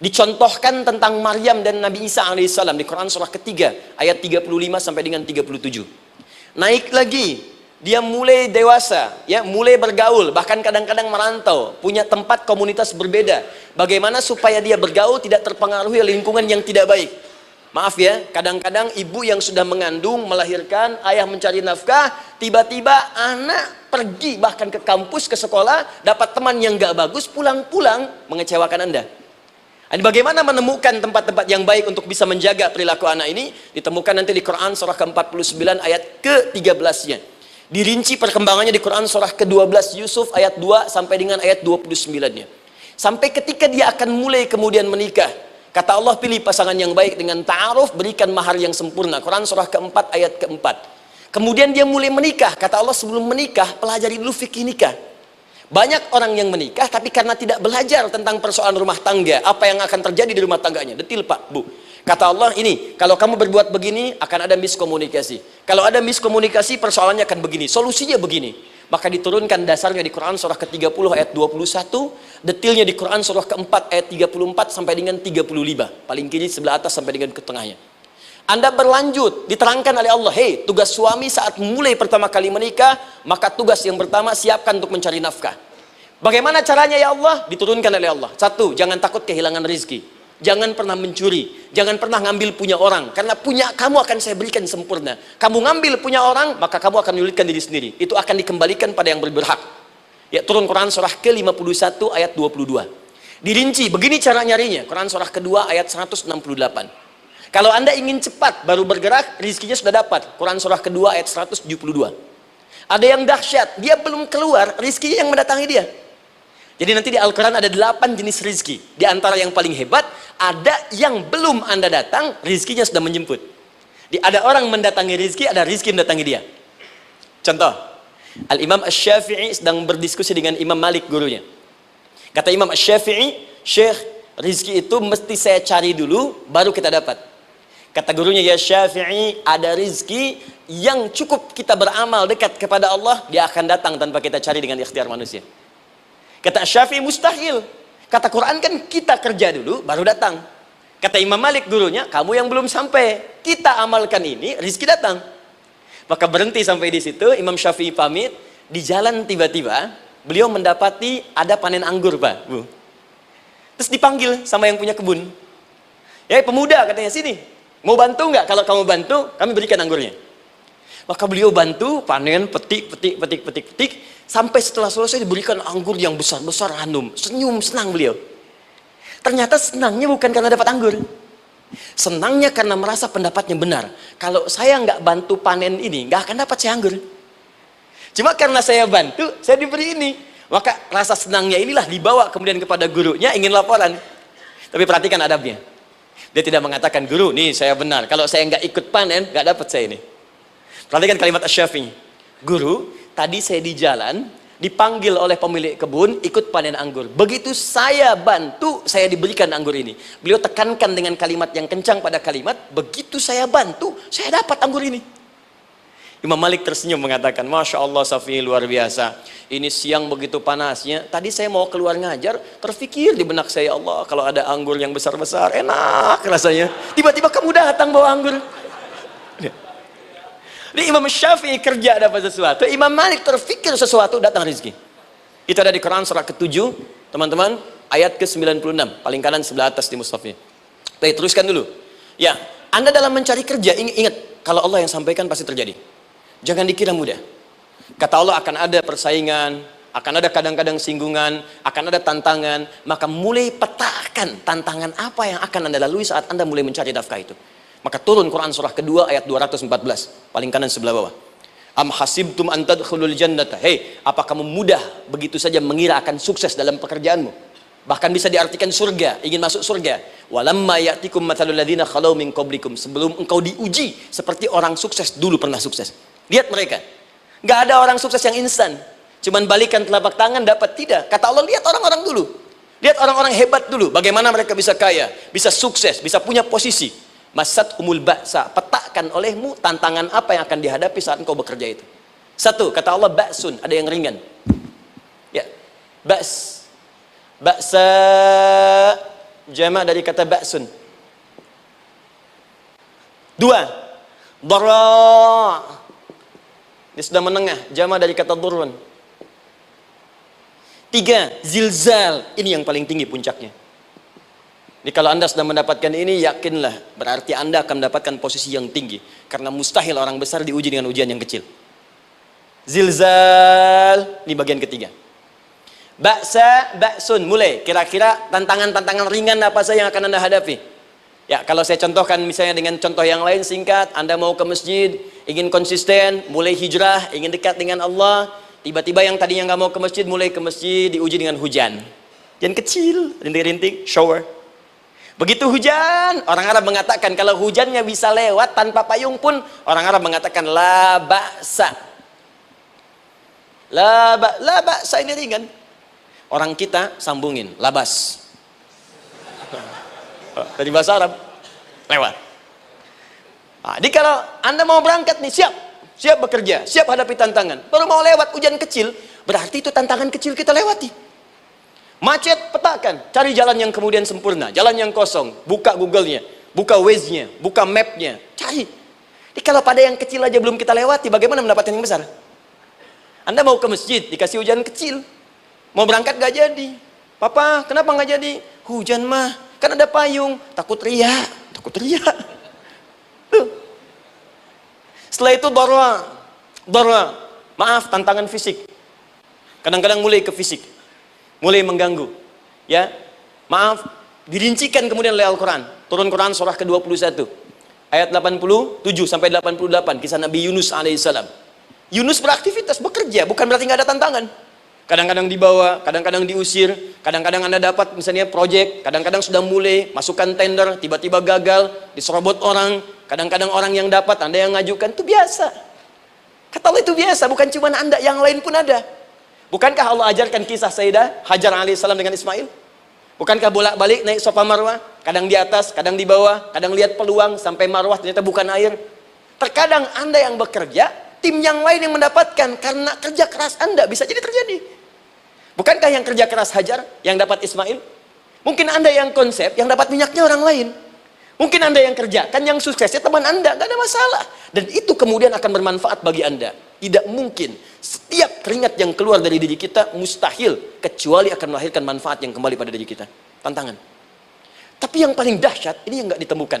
Dicontohkan tentang Maryam dan Nabi Isa alaihissalam di Quran surah ketiga ayat 35 sampai dengan 37. Naik lagi, dia mulai dewasa, ya, mulai bergaul, bahkan kadang-kadang merantau, punya tempat komunitas berbeda. Bagaimana supaya dia bergaul tidak terpengaruhi oleh lingkungan yang tidak baik. Maaf ya, kadang-kadang ibu yang sudah mengandung, melahirkan, ayah mencari nafkah, tiba-tiba anak pergi bahkan ke kampus, ke sekolah, dapat teman yang gak bagus, pulang-pulang mengecewakan Anda. Dan bagaimana menemukan tempat-tempat yang baik untuk bisa menjaga perilaku anak ini? Ditemukan nanti di Quran surah ke-49 ayat ke-13-nya. Dirinci perkembangannya di Quran surah ke-12 Yusuf ayat 2 sampai dengan ayat 29-nya. Sampai ketika dia akan mulai kemudian menikah, kata Allah, pilih pasangan yang baik dengan ta'aruf, berikan mahar yang sempurna. Quran surah ke-4 ayat ke-4. Kemudian dia mulai menikah. Kata Allah, sebelum menikah, pelajari dulu fikih nikah. Banyak orang yang menikah, tapi karena tidak belajar tentang persoalan rumah tangga, apa yang akan terjadi di rumah tangganya. Detil Pak, Bu. Kata Allah, ini, kalau kamu berbuat begini, akan ada miskomunikasi. Kalau ada miskomunikasi, persoalannya akan begini. Solusinya begini. Maka diturunkan dasarnya di Quran surah ke-30 ayat 21, detilnya di Quran surah ke-4 ayat 34 sampai dengan 35, paling kiri sebelah atas sampai dengan ke tengahnya. Anda berlanjut, diterangkan oleh Allah, hei, tugas suami saat mulai pertama kali menikah, maka tugas yang pertama siapkan untuk mencari nafkah. Bagaimana caranya ya Allah? Diturunkan oleh Allah. Satu, jangan takut kehilangan rezeki. Jangan pernah mencuri, jangan pernah ngambil punya orang, karena punya kamu akan saya berikan sempurna. Kamu ngambil punya orang, maka kamu akan menyulitkan diri sendiri. Itu akan dikembalikan pada yang berhak. Ya, turun Quran surah ke-51 ayat 22. Dirinci, begini cara nyarinya. Quran surah kedua ayat 168. Kalau Anda ingin cepat baru bergerak, rizkinya sudah dapat. Quran surah kedua ayat 172. Ada yang dahsyat, dia belum keluar, rizkinya yang mendatangi dia. Jadi nanti di Al-Quran ada 8 jenis rizki. Di antara yang paling hebat, ada yang belum Anda datang, rizkinya sudah menjemput. Ada orang mendatangi rizki, ada rizki mendatangi dia. Contoh, Al-Imam Asy-Syafi'i sedang berdiskusi dengan Imam Malik, gurunya. Kata Imam Asy-Syafi'i, Syekh, rizki itu mesti saya cari dulu, baru kita dapat. Kata gurunya, ya Syafi'i, ada rizki yang cukup kita beramal dekat kepada Allah, dia akan datang tanpa kita cari dengan ikhtiar manusia. Kata Syafi'i, mustahil. Kata Quran kan kita kerja dulu baru datang. Kata Imam Malik gurunya, kamu yang belum sampai, kita amalkan ini, rizki datang. Maka berhenti sampai di situ. Imam Syafi'i pamit. Di jalan tiba-tiba beliau mendapati ada panen anggur, Pak, Bu. Terus dipanggil sama yang punya kebun. Ya, pemuda, katanya, sini, mau bantu nggak? Kalau kamu bantu, kami berikan anggurnya. Maka beliau bantu, panen, petik. Sampai setelah selesai diberikan anggur yang besar-besar, hanum. Senyum, senang beliau. Ternyata senangnya bukan karena dapat anggur. Senangnya karena merasa pendapatnya benar. Kalau saya nggak bantu panen ini, nggak akan dapat saya anggur. Cuma karena saya bantu, saya diberi ini. Maka rasa senangnya inilah dibawa kemudian kepada gurunya, ingin laporan. Tapi perhatikan adabnya. Dia tidak mengatakan, guru, nih saya benar. Kalau saya nggak ikut panen, nggak dapat saya ini. Perhatikan kalimat Asy-Syafi'i. Guru, tadi saya di jalan, dipanggil oleh pemilik kebun, ikut panen anggur. Begitu saya bantu, saya diberikan anggur ini. Beliau tekankan dengan kalimat yang kencang pada kalimat, begitu saya bantu, saya dapat anggur ini. Imam Malik tersenyum mengatakan, Masya Allah Syafi'i, luar biasa. Ini siang begitu panasnya, tadi saya mau keluar ngajar, terfikir di benak saya, Allah, kalau ada anggur yang besar-besar, enak rasanya. Tiba-tiba kamu datang bawa anggur. Jadi Imam Syafi'i kerja dapat sesuatu, Imam Malik terfikir sesuatu, datang rezeki. Itu ada di Quran surah ke-7, teman-teman, ayat ke-96, paling kanan sebelah atas di mushafnya. Baik, teruskan dulu. Ya, Anda dalam mencari kerja, ingat, kalau Allah yang sampaikan pasti terjadi. Jangan dikira mudah. Kata Allah akan ada persaingan, akan ada kadang-kadang singgungan, akan ada tantangan, maka mulai petakan tantangan apa yang akan Anda lalui saat Anda mulai mencari nafkah itu. Maka turun Quran surah kedua ayat 214, paling kanan sebelah bawah. Am hasibtum an tadkhulul jannata. Hei, apa kamu mudah begitu saja mengira akan sukses dalam pekerjaanmu? Bahkan bisa diartikan surga, ingin masuk surga. Walamma ya'tikum mathalul ladzina khalau min qablikum. Sebelum engkau diuji seperti orang sukses dulu pernah sukses. Lihat mereka. Enggak ada orang sukses yang instan. Cuman balikan telapak tangan dapat, tidak. Kata Allah, lihat orang-orang dulu. Lihat orang-orang hebat dulu, bagaimana mereka bisa kaya, bisa sukses, bisa punya posisi. Masat umul ba'sa, petakan olehmu tantangan apa yang akan dihadapi saat engkau bekerja itu. Satu, kata Allah ba'sun, ada yang ringan. Ya, ba's. Ba'sa jamak dari kata ba'sun. Dua, dara. Ini sudah menengah, jamak dari kata durun. Tiga, zilzal. Ini yang paling tinggi puncaknya. Jadi kalau Anda sudah mendapatkan ini, yakinlah, berarti Anda akan mendapatkan posisi yang tinggi. Karena mustahil orang besar diuji dengan ujian yang kecil. Zilzal, ini bagian ketiga. Ba'sa, ba'sun, mulai. Kira-kira tantangan-tantangan ringan apa saja yang akan Anda hadapi? Ya, kalau saya contohkan misalnya dengan contoh yang lain singkat, Anda mau ke masjid, ingin konsisten, mulai hijrah, ingin dekat dengan Allah, tiba-tiba yang tadinya nggak mau ke masjid, mulai ke masjid, diuji dengan hujan. Yang kecil, rintik-rintik, shower. Begitu hujan, orang Arab mengatakan kalau hujannya bisa lewat tanpa payung pun, orang Arab mengatakan la ba'sa. La ba'sa ini ringan. Orang kita sambungin, labas. Dari bahasa Arab, lewat. Nah, jadi kalau Anda mau berangkat nih, siap bekerja, siap hadapi tantangan. Baru mau lewat hujan kecil, berarti itu tantangan kecil kita lewati. Macet, petakan, cari jalan yang kemudian sempurna, jalan yang kosong, buka Google-nya, buka Waze-nya, buka map-nya, cari. Jadi kalau pada yang kecil aja belum kita lewati, bagaimana mendapatkan yang besar? Anda mau ke masjid, dikasih hujan kecil, mau berangkat gak jadi. Papa, kenapa gak jadi? Hujan mah, kan ada payung, takut riak. Tuh. Setelah itu darwa, maaf, tantangan fisik. Kadang-kadang mulai ke fisik, mulai mengganggu, ya, maaf, dirincikan kemudian oleh Al-Quran. Turun Quran surah ke-21 ayat 87 sampai 88, kisah Nabi Yunus alaihissalam. Yunus beraktivitas, bekerja, bukan berarti nggak ada tantangan. Kadang-kadang dibawa, kadang-kadang diusir, kadang-kadang Anda dapat misalnya proyek, kadang-kadang sudah mulai masukkan tender, tiba-tiba gagal, diserobot orang, kadang-kadang orang yang dapat, Anda yang ngajukan, itu biasa. Kata Allah itu biasa, bukan cuma Anda, yang lain pun ada. Bukankah Allah ajarkan kisah Sayyidah Hajar alaihissalam dengan Ismail? Bukankah bolak-balik naik Safa Marwah, kadang di atas, kadang di bawah, kadang lihat peluang sampai Marwah ternyata bukan air. Terkadang Anda yang bekerja, tim yang lain yang mendapatkan karena kerja keras Anda, bisa jadi terjadi. Bukankah yang kerja keras Hajar yang dapat Ismail? Mungkin Anda yang konsep, yang dapat minyaknya orang lain. Mungkin Anda yang kerjakan, yang suksesnya teman Anda, gak ada masalah. Dan itu kemudian akan bermanfaat bagi Anda. Tidak mungkin setiap keringat yang keluar dari diri kita mustahil, kecuali akan melahirkan manfaat yang kembali pada diri kita. Tantangan. Tapi yang paling dahsyat, ini yang gak ditemukan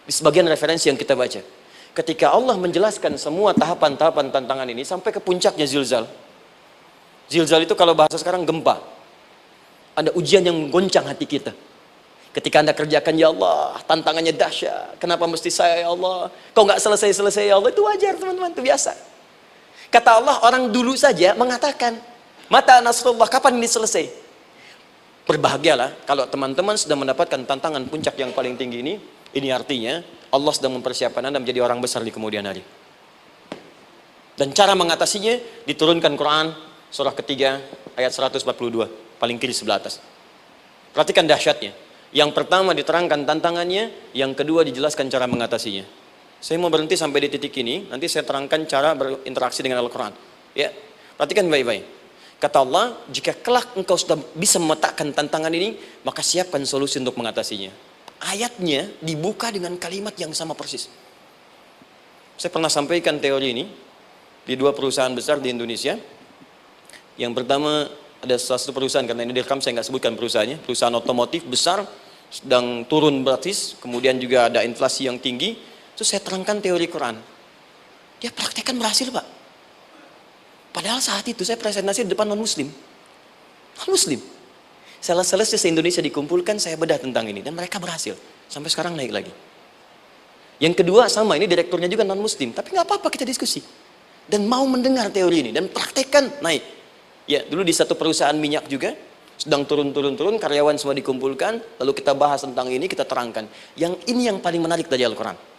di sebagian referensi yang kita baca. Ketika Allah menjelaskan semua tahapan-tahapan tantangan ini sampai ke puncaknya zilzal. Zilzal itu kalau bahasa sekarang gempa. Ada ujian yang menggoncang hati kita. Ketika Anda kerjakan, ya Allah, tantangannya dahsyat. Kenapa mesti saya, ya Allah? Kau nggak selesai-selesai, ya Allah. Itu wajar, teman-teman. Itu biasa. Kata Allah, orang dulu saja mengatakan, mata nasrullah, kapan ini selesai? Berbahagialah kalau teman-teman sudah mendapatkan tantangan puncak yang paling tinggi ini. Ini artinya Allah sedang mempersiapkan Anda menjadi orang besar di kemudian hari. Dan cara mengatasinya diturunkan Quran surah ketiga ayat 142, paling kiri sebelah atas. Perhatikan dahsyatnya. Yang pertama diterangkan tantangannya, yang kedua dijelaskan cara mengatasinya. Saya mau berhenti sampai di titik ini, nanti saya terangkan cara berinteraksi dengan Al-Quran. Ya, perhatikan baik-baik. Kata Allah, jika kelak engkau sudah bisa memetakan tantangan ini, maka siapkan solusi untuk mengatasinya. Ayatnya dibuka dengan kalimat yang sama persis. Saya pernah sampaikan teori ini di dua perusahaan besar di Indonesia. Yang pertama, ada salah satu perusahaan, karena ini direkam saya nggak sebutkan perusahaannya, perusahaan otomotif besar, sedang turun gratis, kemudian juga ada inflasi yang tinggi. Terus saya terangkan teori Quran. Dia praktekkan berhasil, Pak. Padahal saat itu saya presentasi di depan non-muslim. Non-muslim. Sales-sales se-Indonesia dikumpulkan, saya bedah tentang ini. Dan mereka berhasil. Sampai sekarang naik lagi. Yang kedua sama, ini direkturnya juga non-muslim. Tapi nggak apa-apa, kita diskusi. Dan mau mendengar teori ini. Dan praktekkan, naik. Ya, dulu di satu perusahaan minyak juga. Sedang turun-turun, karyawan semua dikumpulkan. Lalu kita bahas tentang ini, kita terangkan. Yang ini yang paling menarik dari Al-Quran.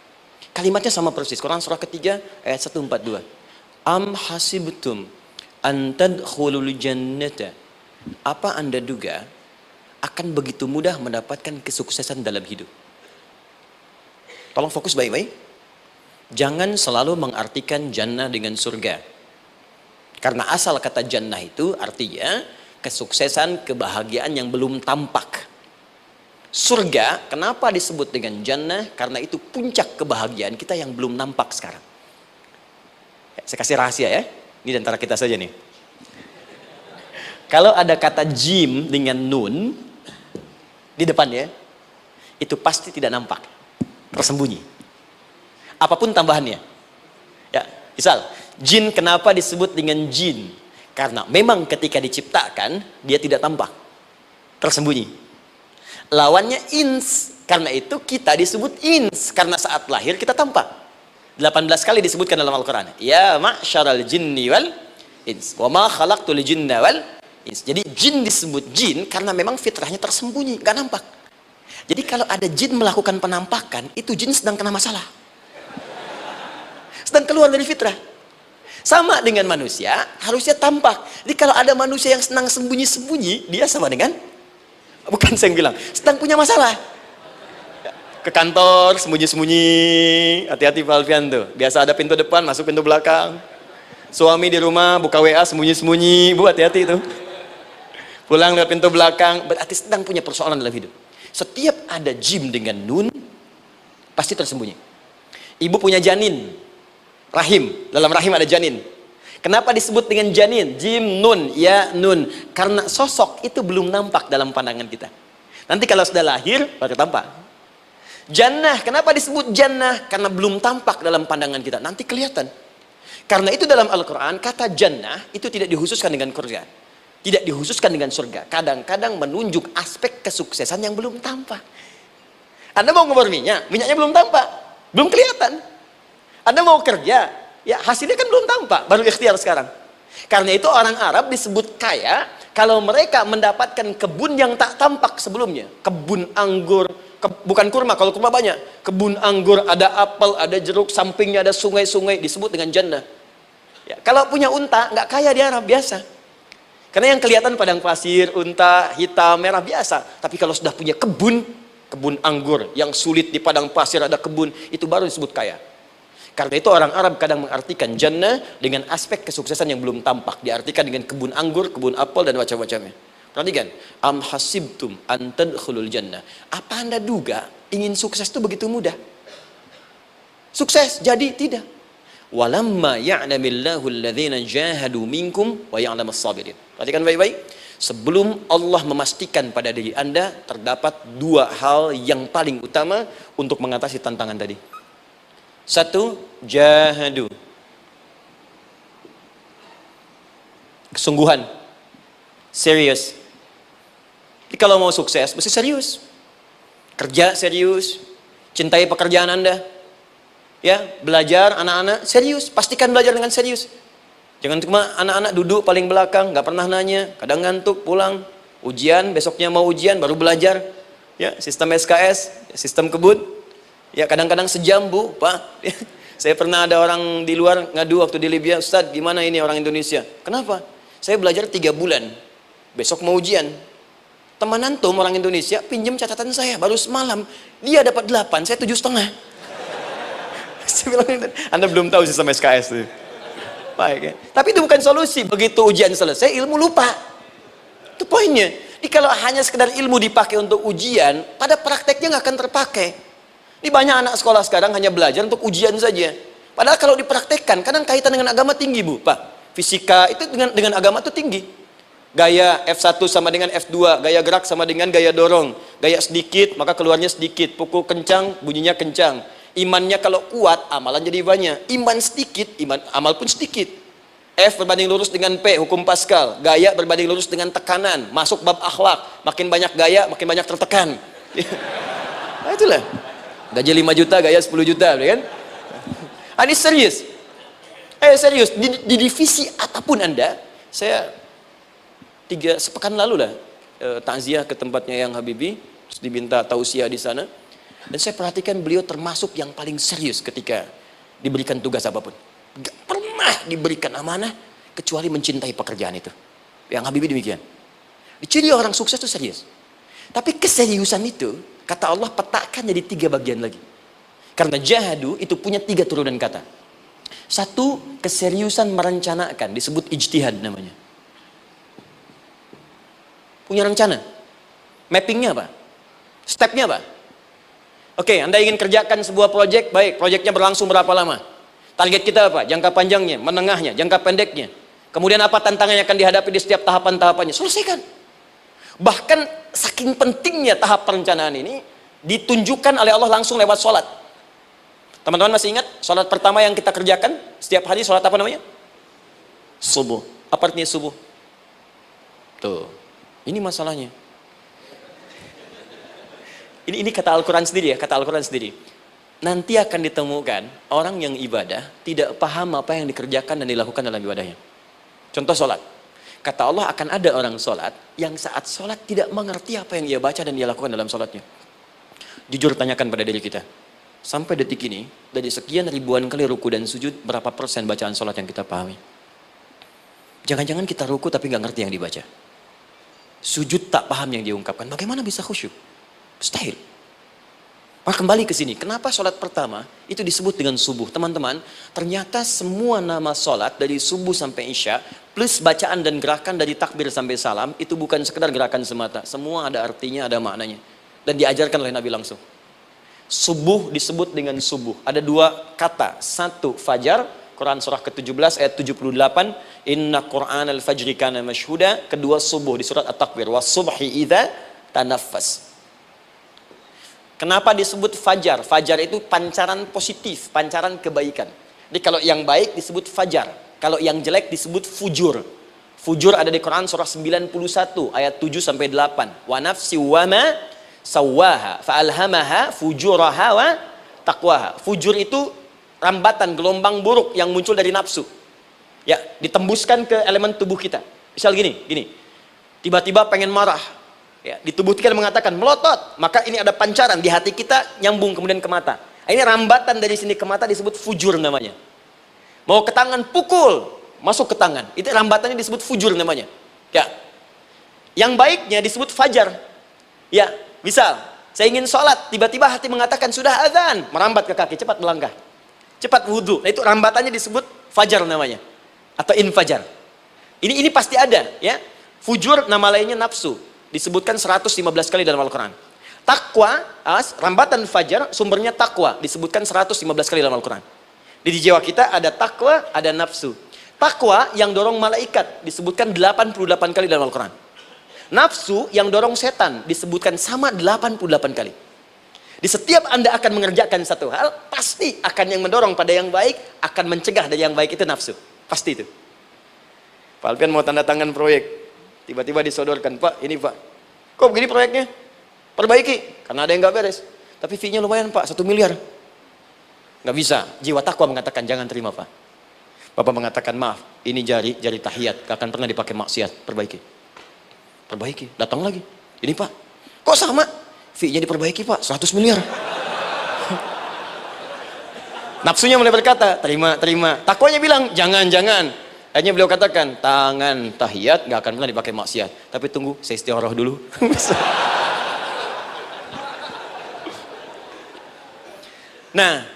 Kalimatnya sama persis. Quran surah ketiga ayat 142. Am hasibtum an tadkhulul jannata. Apa Anda duga akan begitu mudah mendapatkan kesuksesan dalam hidup? Tolong fokus baik-baik. Jangan selalu mengartikan jannah dengan surga. Karena asal kata jannah itu artinya kesuksesan, kebahagiaan yang belum tampak. Surga, kenapa disebut dengan jannah? Karena itu puncak kebahagiaan kita yang belum nampak sekarang. Saya kasih rahasia ya. Ini di antara kita saja nih. Kalau ada kata jim dengan nun di depannya, itu pasti tidak nampak, tersembunyi. Apapun tambahannya. Ya, misal, jin kenapa disebut dengan jin? Karena memang ketika diciptakan, dia tidak tampak, tersembunyi. Lawannya ins, karena itu kita disebut ins, karena saat lahir kita tampak. 18 kali disebutkan dalam Al-Quran. Ya ma'syaral jinni wal ins, wa ma khalaqtul jinna wal ins. Jadi jin disebut jin karena memang fitrahnya tersembunyi, gak nampak. Jadi kalau ada jin melakukan penampakan, itu jin sedang kena masalah, sedang keluar dari fitrah. Sama dengan manusia, harusnya tampak. Jadi kalau ada manusia yang senang sembunyi-sembunyi, dia sama dengan, bukan saya yang bilang, sedang punya masalah. Ke kantor sembunyi-sembunyi, hati-hati Pak Alfian tuh. Biasa ada pintu depan, masuk pintu belakang. Suami di rumah buka WA sembunyi-sembunyi, Bu hati-hati itu. Pulang lewat pintu belakang, berarti sedang punya persoalan dalam hidup. Setiap ada jim dengan nun, pasti tersembunyi. Ibu punya janin, rahim, dalam rahim ada janin. Kenapa disebut dengan janin? Jim, nun, ya, nun. Karena sosok itu belum nampak dalam pandangan kita. Nanti kalau sudah lahir, baru tampak. Jannah, kenapa disebut jannah? Karena belum tampak dalam pandangan kita, nanti kelihatan. Karena itu dalam Al-Quran, kata jannah itu tidak dikhususkan dengan surga. Tidak dikhususkan dengan surga. Kadang-kadang menunjuk aspek kesuksesan yang belum tampak. Anda mau ngubur minyak, minyaknya belum tampak, belum kelihatan. Anda mau kerja, ya hasilnya kan belum tampak, baru ikhtiar sekarang. Karena itu orang Arab disebut kaya kalau mereka mendapatkan kebun yang tak tampak sebelumnya. Kebun anggur, bukan kurma, kalau kurma banyak. Kebun anggur, ada apel, ada jeruk, sampingnya ada sungai-sungai, disebut dengan jannah. Ya, kalau punya unta, nggak kaya di Arab, biasa. Karena yang kelihatan padang pasir, unta, hitam, merah, biasa. Tapi kalau sudah punya kebun, kebun anggur, yang sulit di padang pasir ada kebun, itu baru disebut kaya. Karena itu orang Arab kadang mengartikan jannah dengan aspek kesuksesan yang belum tampak. Diartikan dengan kebun anggur, kebun apel, dan macam-macamnya. Perhatikan, am hasibtum an tadkhulul jannah. Apa Anda duga ingin sukses itu begitu mudah? Sukses jadi tidak. Walamma ya'lamillahu alladhina jahadu minkum wa ya'lamas sabirin. Perhatikan baik-baik. Sebelum Allah memastikan pada diri Anda terdapat dua hal yang paling utama untuk mengatasi tantangan tadi. Satu, jahadu, kesungguhan, serius. Jadi kalau mau sukses, mesti serius. Kerja serius, cintai pekerjaan Anda. Ya, belajar anak-anak serius, pastikan belajar dengan serius. Jangan cuma anak-anak duduk paling belakang, nggak pernah nanya, kadang ngantuk, pulang, ujian, besoknya mau ujian, baru belajar. Ya, sistem SKS, sistem kebut. Ya kadang-kadang sejam Bu, Pak. Saya pernah ada orang di luar ngadu waktu di Libya, Ustadz gimana ini orang Indonesia? Kenapa? Saya belajar 3 bulan, besok mau ujian. Teman antum orang Indonesia pinjam catatan saya, baru semalam dia dapat 8, saya 7,5. Saya bilang, Anda belum tahu sistem SKS itu. Baik ya. Tapi itu bukan solusi, begitu ujian selesai ilmu lupa. Itu poinnya. Jadi kalau hanya sekedar ilmu dipakai untuk ujian, pada prakteknya nggak akan terpakai. Ini banyak anak sekolah sekarang hanya belajar untuk ujian saja. Padahal kalau dipraktekkan, kadang kaitan dengan agama tinggi Bu, Pak. Fisika itu dengan agama itu tinggi. Gaya F1 sama dengan F2, gaya gerak sama dengan gaya dorong. Gaya sedikit, maka keluarnya sedikit. Pukul kencang, bunyinya kencang. Imannya kalau kuat, amalan jadi banyak. Iman sedikit, amal pun sedikit. F berbanding lurus dengan P, hukum Pascal. Gaya berbanding lurus dengan tekanan. Masuk bab akhlak. Makin banyak gaya, makin banyak tertekan. Nah itulah. Gaji 5 juta, gaya 10 juta, kan? Ini serius. Serius, di divisi apapun Anda, saya 3 sepekan lalu lah takziah ke tempatnya yang Habibie, terus diminta tausiah di sana. Dan saya perhatikan beliau termasuk yang paling serius ketika diberikan tugas apapun. Gak pernah diberikan amanah kecuali mencintai pekerjaan itu. Yang Habibie demikian. Ciri orang sukses itu serius. Tapi keseriusan itu, kata Allah, petakan jadi 3 bagian lagi. Karena jahadu itu punya 3 turunan kata. Satu, keseriusan merencanakan, disebut ijtihad namanya. Punya rencana. Mappingnya apa? Stepnya apa? Oke, Anda ingin kerjakan sebuah proyek, baik, proyeknya berlangsung berapa lama? Target kita apa? Jangka panjangnya, menengahnya, jangka pendeknya. Kemudian apa tantangan yang akan dihadapi di setiap tahapan-tahapannya? Selesaikan. Bahkan saking pentingnya tahap perencanaan ini, ditunjukkan oleh Allah langsung lewat sholat. Teman-teman masih ingat sholat pertama yang kita kerjakan setiap hari, sholat apa namanya? Subuh. Apa artinya subuh? Tuh, ini masalahnya. Ini kata Al-Quran sendiri ya, kata Al-Quran sendiri. Nanti akan ditemukan orang yang ibadah tidak paham apa yang dikerjakan dan dilakukan dalam ibadahnya. Contoh sholat. Kata Allah akan ada orang sholat yang saat sholat tidak mengerti apa yang ia baca dan ia lakukan dalam sholatnya. Jujur tanyakan pada diri kita. Sampai detik ini, dari sekian ribuan kali ruku dan sujud, berapa persen bacaan sholat yang kita pahami? Jangan-jangan kita ruku tapi nggak ngerti yang dibaca. Sujud tak paham yang diungkapkan. Bagaimana bisa khusyuk? Mustahil. Maka kembali ke sini. Kenapa sholat pertama itu disebut dengan subuh? Teman-teman, ternyata semua nama sholat dari subuh sampai isya, plus bacaan dan gerakan dari takbir sampai salam, itu bukan sekedar gerakan semata. Semua ada artinya, ada maknanya. Dan diajarkan oleh Nabi langsung. Subuh disebut dengan subuh. Ada 2 kata. Satu, fajar. Quran surah ke-17 ayat 78. Inna Qur'an al-fajri kana mashhuda. Kedua, subuh di surat At-Takbir. Was-subhi idza tanaffas. Kenapa disebut fajar? Fajar itu pancaran positif, pancaran kebaikan. Jadi kalau yang baik disebut fajar. Kalau yang jelek disebut fujur. Fujur ada di Quran surah 91 ayat 7 sampai 8. Wa nafsi wa ma sawwaha fa'alhamaha fujuraha wa taqwaha. Fujur itu rambatan, gelombang buruk yang muncul dari nafsu. Ya, ditembuskan ke elemen tubuh kita. Misal gini. Tiba-tiba pengen marah. Ya, di tubuh kita mengatakan melotot, maka ini ada pancaran di hati kita nyambung kemudian ke mata. Ini rambatan dari sini ke mata disebut fujur namanya. Mau ke tangan pukul, masuk ke tangan. Itu rambatannya disebut fujur namanya. Ya. Yang baiknya disebut fajar. Ya, misal saya ingin sholat, tiba-tiba hati mengatakan sudah azan, merambat ke kaki, cepat melangkah. Cepat wudhu. Nah, itu rambatannya disebut fajar namanya. Atau infajar. Ini pasti ada, ya. Fujur nama lainnya nafsu. Disebutkan 115 kali dalam Al-Quran. Takwa, rambatan fajar, sumbernya takwa. Disebutkan 115 kali dalam Al-Quran. Di jiwa kita ada takwa, ada nafsu. Takwa yang dorong malaikat, disebutkan 88 kali dalam Al-Quran. Nafsu yang dorong setan, disebutkan sama 88 kali. Di setiap Anda akan mengerjakan satu hal, pasti akan yang mendorong pada yang baik, akan mencegah dari yang baik itu nafsu. Pasti itu. Pak Alpian mau tanda tangan proyek. Tiba-tiba disodorkan, Pak, ini Pak. Kok begini proyeknya? Perbaiki, karena ada yang nggak beres. Tapi fee-nya lumayan Pak, 1 miliar. Nggak bisa. Jiwa takwa mengatakan jangan terima Pak. Bapak mengatakan maaf, ini jari tahiyat, gak akan pernah dipakai maksiat. Perbaiki. Datang lagi. Ini Pak, kok sama? Fee-nya diperbaiki Pak, 100 miliar. Nafsunya mulai berkata, terima. Takwanya bilang, jangan. Akhirnya beliau katakan, tangan tahiyat gak akan pernah dipakai maksiat. Tapi tunggu, saya istighfarah dulu. Nah,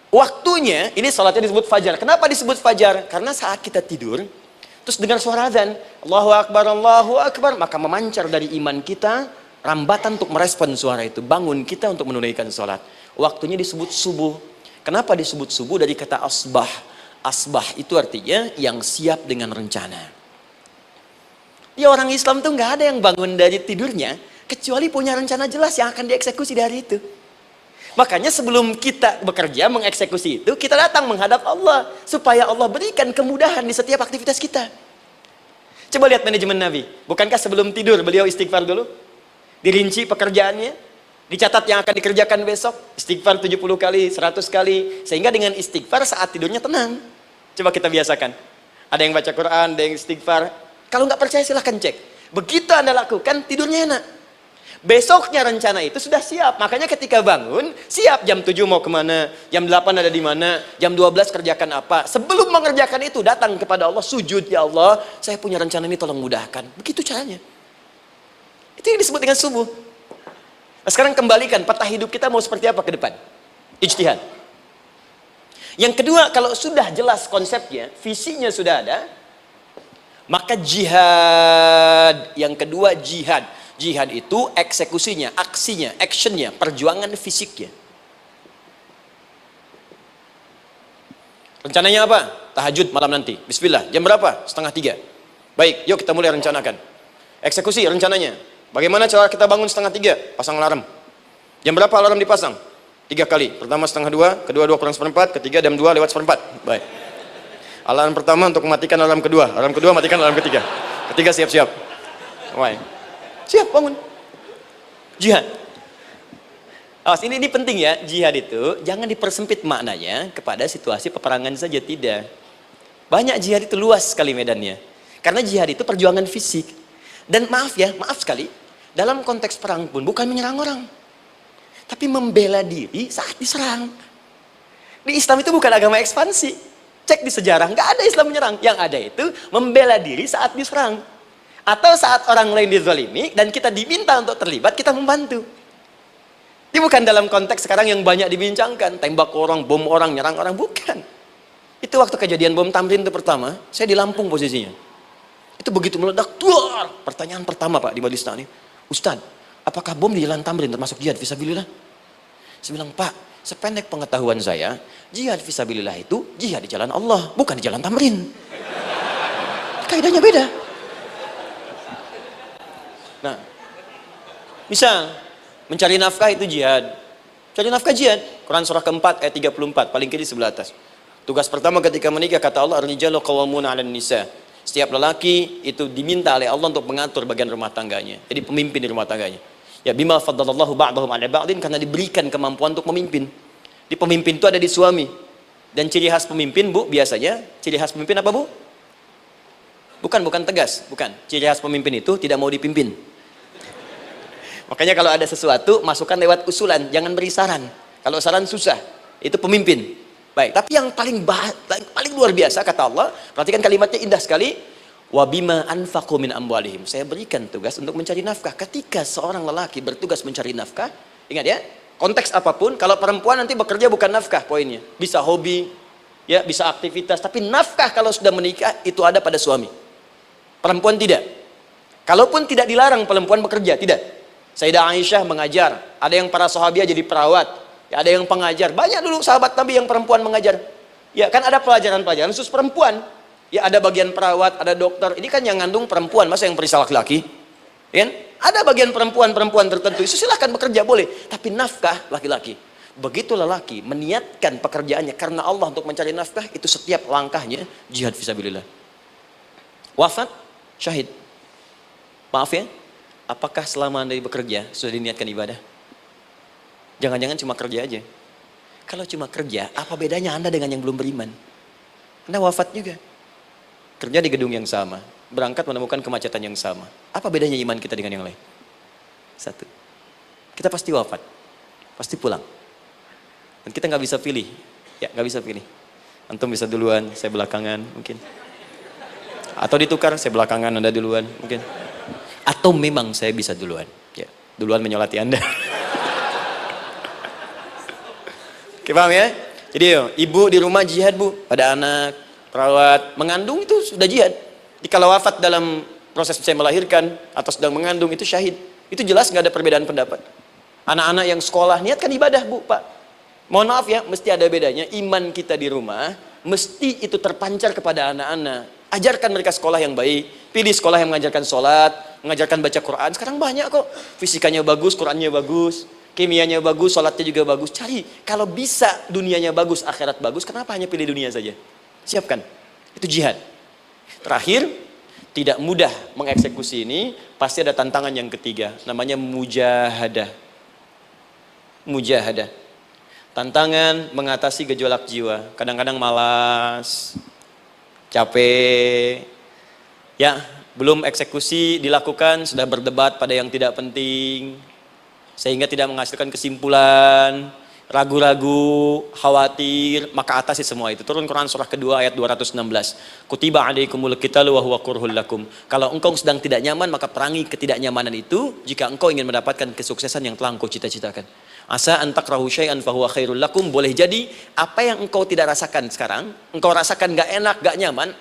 waktunya, ini salatnya disebut fajar. Kenapa disebut fajar? Karena saat kita tidur, terus dengar suara azan, Allahu Akbar, maka memancar dari iman kita, rambatan untuk merespon suara itu. Bangun kita untuk menunaikan salat. Waktunya disebut subuh. Kenapa disebut subuh? Dari kata asbah. Asbah itu artinya yang siap dengan rencana. Ya, orang Islam tuh nggak ada yang bangun dari tidurnya kecuali punya rencana jelas yang akan dieksekusi dari itu. Makanya sebelum kita bekerja mengeksekusi itu, kita datang menghadap Allah supaya Allah berikan kemudahan di setiap aktivitas kita. Coba lihat manajemen Nabi. Bukankah sebelum tidur beliau istighfar dulu? Dirinci pekerjaannya, dicatat yang akan dikerjakan besok, istighfar 70 kali, 100 kali, sehingga dengan istighfar saat tidurnya tenang. Coba kita biasakan. Ada yang baca Quran, ada yang istighfar. Kalau nggak percaya silahkan cek. Begitu Anda lakukan, tidurnya enak. Besoknya rencana itu sudah siap. Makanya ketika bangun, siap jam 7 mau kemana, jam 8 ada di mana, jam 12 kerjakan apa. Sebelum mengerjakan itu, datang kepada Allah, sujud, ya Allah, saya punya rencana ini tolong mudahkan. Begitu caranya. Itu yang disebut dengan subuh. Nah, sekarang kembalikan peta hidup kita mau seperti apa ke depan. Ijtihad. Yang kedua, kalau sudah jelas konsepnya, visinya sudah ada, maka jihad. Yang kedua jihad. Jihad itu eksekusinya, aksinya, actionnya, perjuangan fisiknya. Rencananya apa? Tahajud malam nanti. Bismillah. Jam berapa? 2:30. Baik, yuk kita mulai rencanakan. Eksekusi rencananya. Bagaimana cara kita bangun 2:30? Pasang alarm. Jam berapa alarm dipasang? 3 kali. Pertama 1:30, kedua 2:4, ketiga jam 2:4. Baik. Alarm pertama untuk mematikan alarm kedua. Alarm kedua matikan alarm ketiga. Ketiga siap-siap. Baik. Siap bangun. Jihad. Awas, ini penting ya, jihad itu jangan dipersempit maknanya kepada situasi peperangan saja, tidak. Banyak jihad itu luas sekali medannya. Karena jihad itu perjuangan fisik. Dan maaf sekali, dalam konteks perang pun bukan menyerang orang. Tapi membela diri saat diserang. Di Islam itu bukan agama ekspansi. Cek di sejarah, nggak ada Islam menyerang. Yang ada itu membela diri saat diserang. Atau saat orang lain dizalimi dan kita diminta untuk terlibat, kita membantu. Ini bukan dalam konteks sekarang yang banyak dibincangkan, tembak orang, bom orang, nyerang orang, bukan. Itu waktu kejadian bom Tamrin itu pertama, saya di Lampung posisinya. Itu begitu meledak, duar. Pertanyaan pertama Pak di Majelis Taklim, Ustadz, apakah bom di Jalan Tamrin termasuk jihad fisabilillah? Saya bilang, Pak, sependek pengetahuan saya, jihad fisabilillah itu jihad di jalan Allah, bukan di Jalan Tamrin. Kaidahnya beda. Nah, misal mencari nafkah itu jihad. Cari nafkah jihad. Quran surah keempat ayat 34, paling kiri sebelah atas. Tugas pertama ketika menikah, kata Allah, ar-rijalu qawwamuna 'alan nisa. Setiap lelaki itu diminta oleh Allah untuk mengatur bagian rumah tangganya. Jadi pemimpin di rumah tangganya. Ya bima faddalallahu ba'dahum 'ala ba'din, karena diberikan kemampuan untuk memimpin. Di pemimpin itu ada di suami. Dan ciri khas pemimpin, Bu, biasanya ciri khas pemimpin apa, Bu? Bukan tegas, bukan. Ciri khas pemimpin itu tidak mau dipimpin. Makanya kalau ada sesuatu, masukkan lewat usulan, jangan beri saran. Kalau saran susah, itu pemimpin. Baik, tapi yang paling luar biasa kata Allah, perhatikan kalimatnya indah sekali. Wa bima anfaqu min amwalihim. Saya berikan tugas untuk mencari nafkah. Ketika seorang lelaki bertugas mencari nafkah, ingat ya, konteks apapun, kalau perempuan nanti bekerja bukan nafkah poinnya. Bisa hobi, ya, bisa aktivitas, tapi nafkah kalau sudah menikah itu ada pada suami. Perempuan tidak. Kalaupun tidak dilarang perempuan bekerja, tidak. Sayyidah Aisyah mengajar, ada yang para sahabiah jadi perawat, ya, ada yang pengajar. Banyak dulu sahabat Nabi yang perempuan mengajar. Ya, kan ada pelajaran-pelajaran khusus perempuan. Ya, ada bagian perawat, ada dokter. Ini kan yang ngandung perempuan, masa yang periksa laki-laki? Ya, kan? Ada bagian perempuan tertentu, itu silahkan bekerja boleh. Tapi nafkah laki-laki. Begitu lelaki meniatkan pekerjaannya karena Allah untuk mencari nafkah, itu setiap langkahnya jihad fisabilillah. Wafat, syahid. Maaf ya, apakah selama Anda bekerja sudah diniatkan ibadah? Jangan-jangan cuma kerja aja. Kalau cuma kerja, apa bedanya Anda dengan yang belum beriman? Anda wafat juga. Kerja di gedung yang sama, berangkat menemukan kemacetan yang sama. Apa bedanya iman kita dengan yang lain? Satu, kita pasti wafat, pasti pulang. Dan kita nggak bisa pilih, ya nggak bisa pilih. Antum bisa duluan, saya belakangan mungkin. Atau ditukar, saya belakangan, Anda duluan mungkin. Atau memang saya bisa duluan, ya duluan menyolati Anda. Oke, paham ya? Jadi ibu di rumah jihad, Bu, pada anak, perawat, mengandung itu sudah jihad. Jadi kalau wafat dalam proses saya melahirkan atau sedang mengandung itu syahid. Itu jelas nggak ada perbedaan pendapat. Anak-anak yang sekolah niatkan ibadah, Bu, Pak. Mohon maaf ya, mesti ada bedanya. Iman kita di rumah mesti itu terpancar kepada anak-anak. Ajarkan mereka sekolah yang baik. Pilih sekolah yang mengajarkan sholat, mengajarkan baca Quran. Sekarang banyak kok. Fisikanya bagus, Qurannya bagus, kimianya bagus, sholatnya juga bagus. Cari. Kalau bisa dunianya bagus, akhirat bagus, kenapa hanya pilih dunia saja? Siapkan. Itu jihad. Terakhir, tidak mudah mengeksekusi ini. Pasti ada tantangan yang ketiga. Namanya mujahadah. Mujahadah. Tantangan mengatasi gejolak jiwa. Kadang-kadang malas, capek, ya belum eksekusi dilakukan sudah berdebat pada yang tidak penting, sehingga tidak menghasilkan kesimpulan. ragu-ragu, khawatir, maka atasi semua itu. Turun Quran surah kedua ayat 216. Kutiba alaikumul qitalu wa huwa kurhul lakum. Kalau engkau sedang tidak nyaman, maka perangi ketidaknyamanan itu jika engkau ingin mendapatkan kesuksesan yang telah engkau cita-citakan. Asa an takrahu syai'an fa huwa khairul lakum. Boleh jadi apa yang engkau tidak rasakan sekarang, engkau rasakan gak enak, gak nyaman,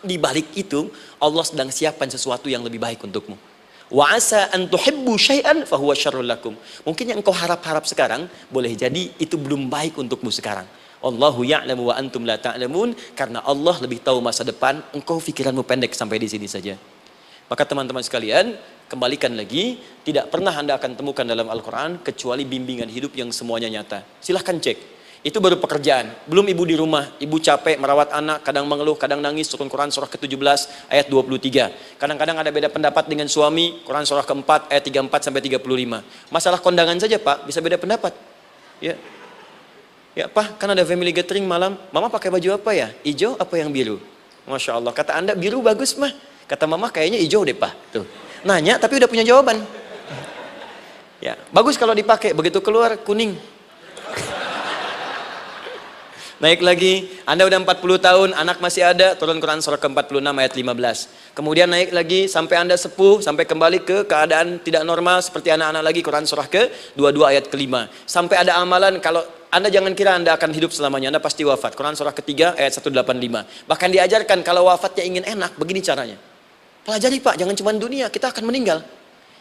di balik itu Allah sedang siapkan sesuatu yang lebih baik untukmu. Wa asa an tuhibbu syai'an fa huwa syarrul lakum. Mungkin yang engkau harap-harap sekarang boleh jadi itu belum baik untukmu sekarang. Allahu ya'lamu wa antum la ta'lamun, karena Allah lebih tahu masa depan, engkau pikiranmu pendek sampai di sini saja. Maka teman-teman sekalian, kembalikan lagi, tidak pernah Anda akan temukan dalam Al-Qur'an kecuali bimbingan hidup yang semuanya nyata. Silahkan cek. Itu baru pekerjaan, belum ibu di rumah, ibu capek merawat anak, kadang mengeluh, kadang nangis. Turun Quran surah ke-17 ayat 23. Kadang-kadang ada beda pendapat dengan suami, Quran surah ke-4 ayat 34 sampai 35. Masalah kondangan saja Pak, bisa beda pendapat. Ya. Ya Pak, kan ada family gathering malam, Mama pakai baju apa ya? Hijau apa yang biru? Masya Allah, kata Anda biru bagus mah. Kata Mama kayaknya hijau deh Pak. Tuh. Nanya tapi udah punya jawaban. Ya, bagus kalau dipakai, begitu keluar kuning. Naik lagi, Anda udah 40 tahun, anak masih ada, turun Quran surah ke-46 ayat 15. Kemudian naik lagi, sampai Anda sepuh, sampai kembali ke keadaan tidak normal, seperti anak-anak lagi, Quran surah ke-22 ayat ke-5. Sampai ada amalan, kalau Anda jangan kira Anda akan hidup selamanya, Anda pasti wafat. Quran surah ke-3 ayat 185. Bahkan diajarkan, kalau wafatnya ingin enak, begini caranya. Pelajari Pak, jangan cuma dunia, kita akan meninggal.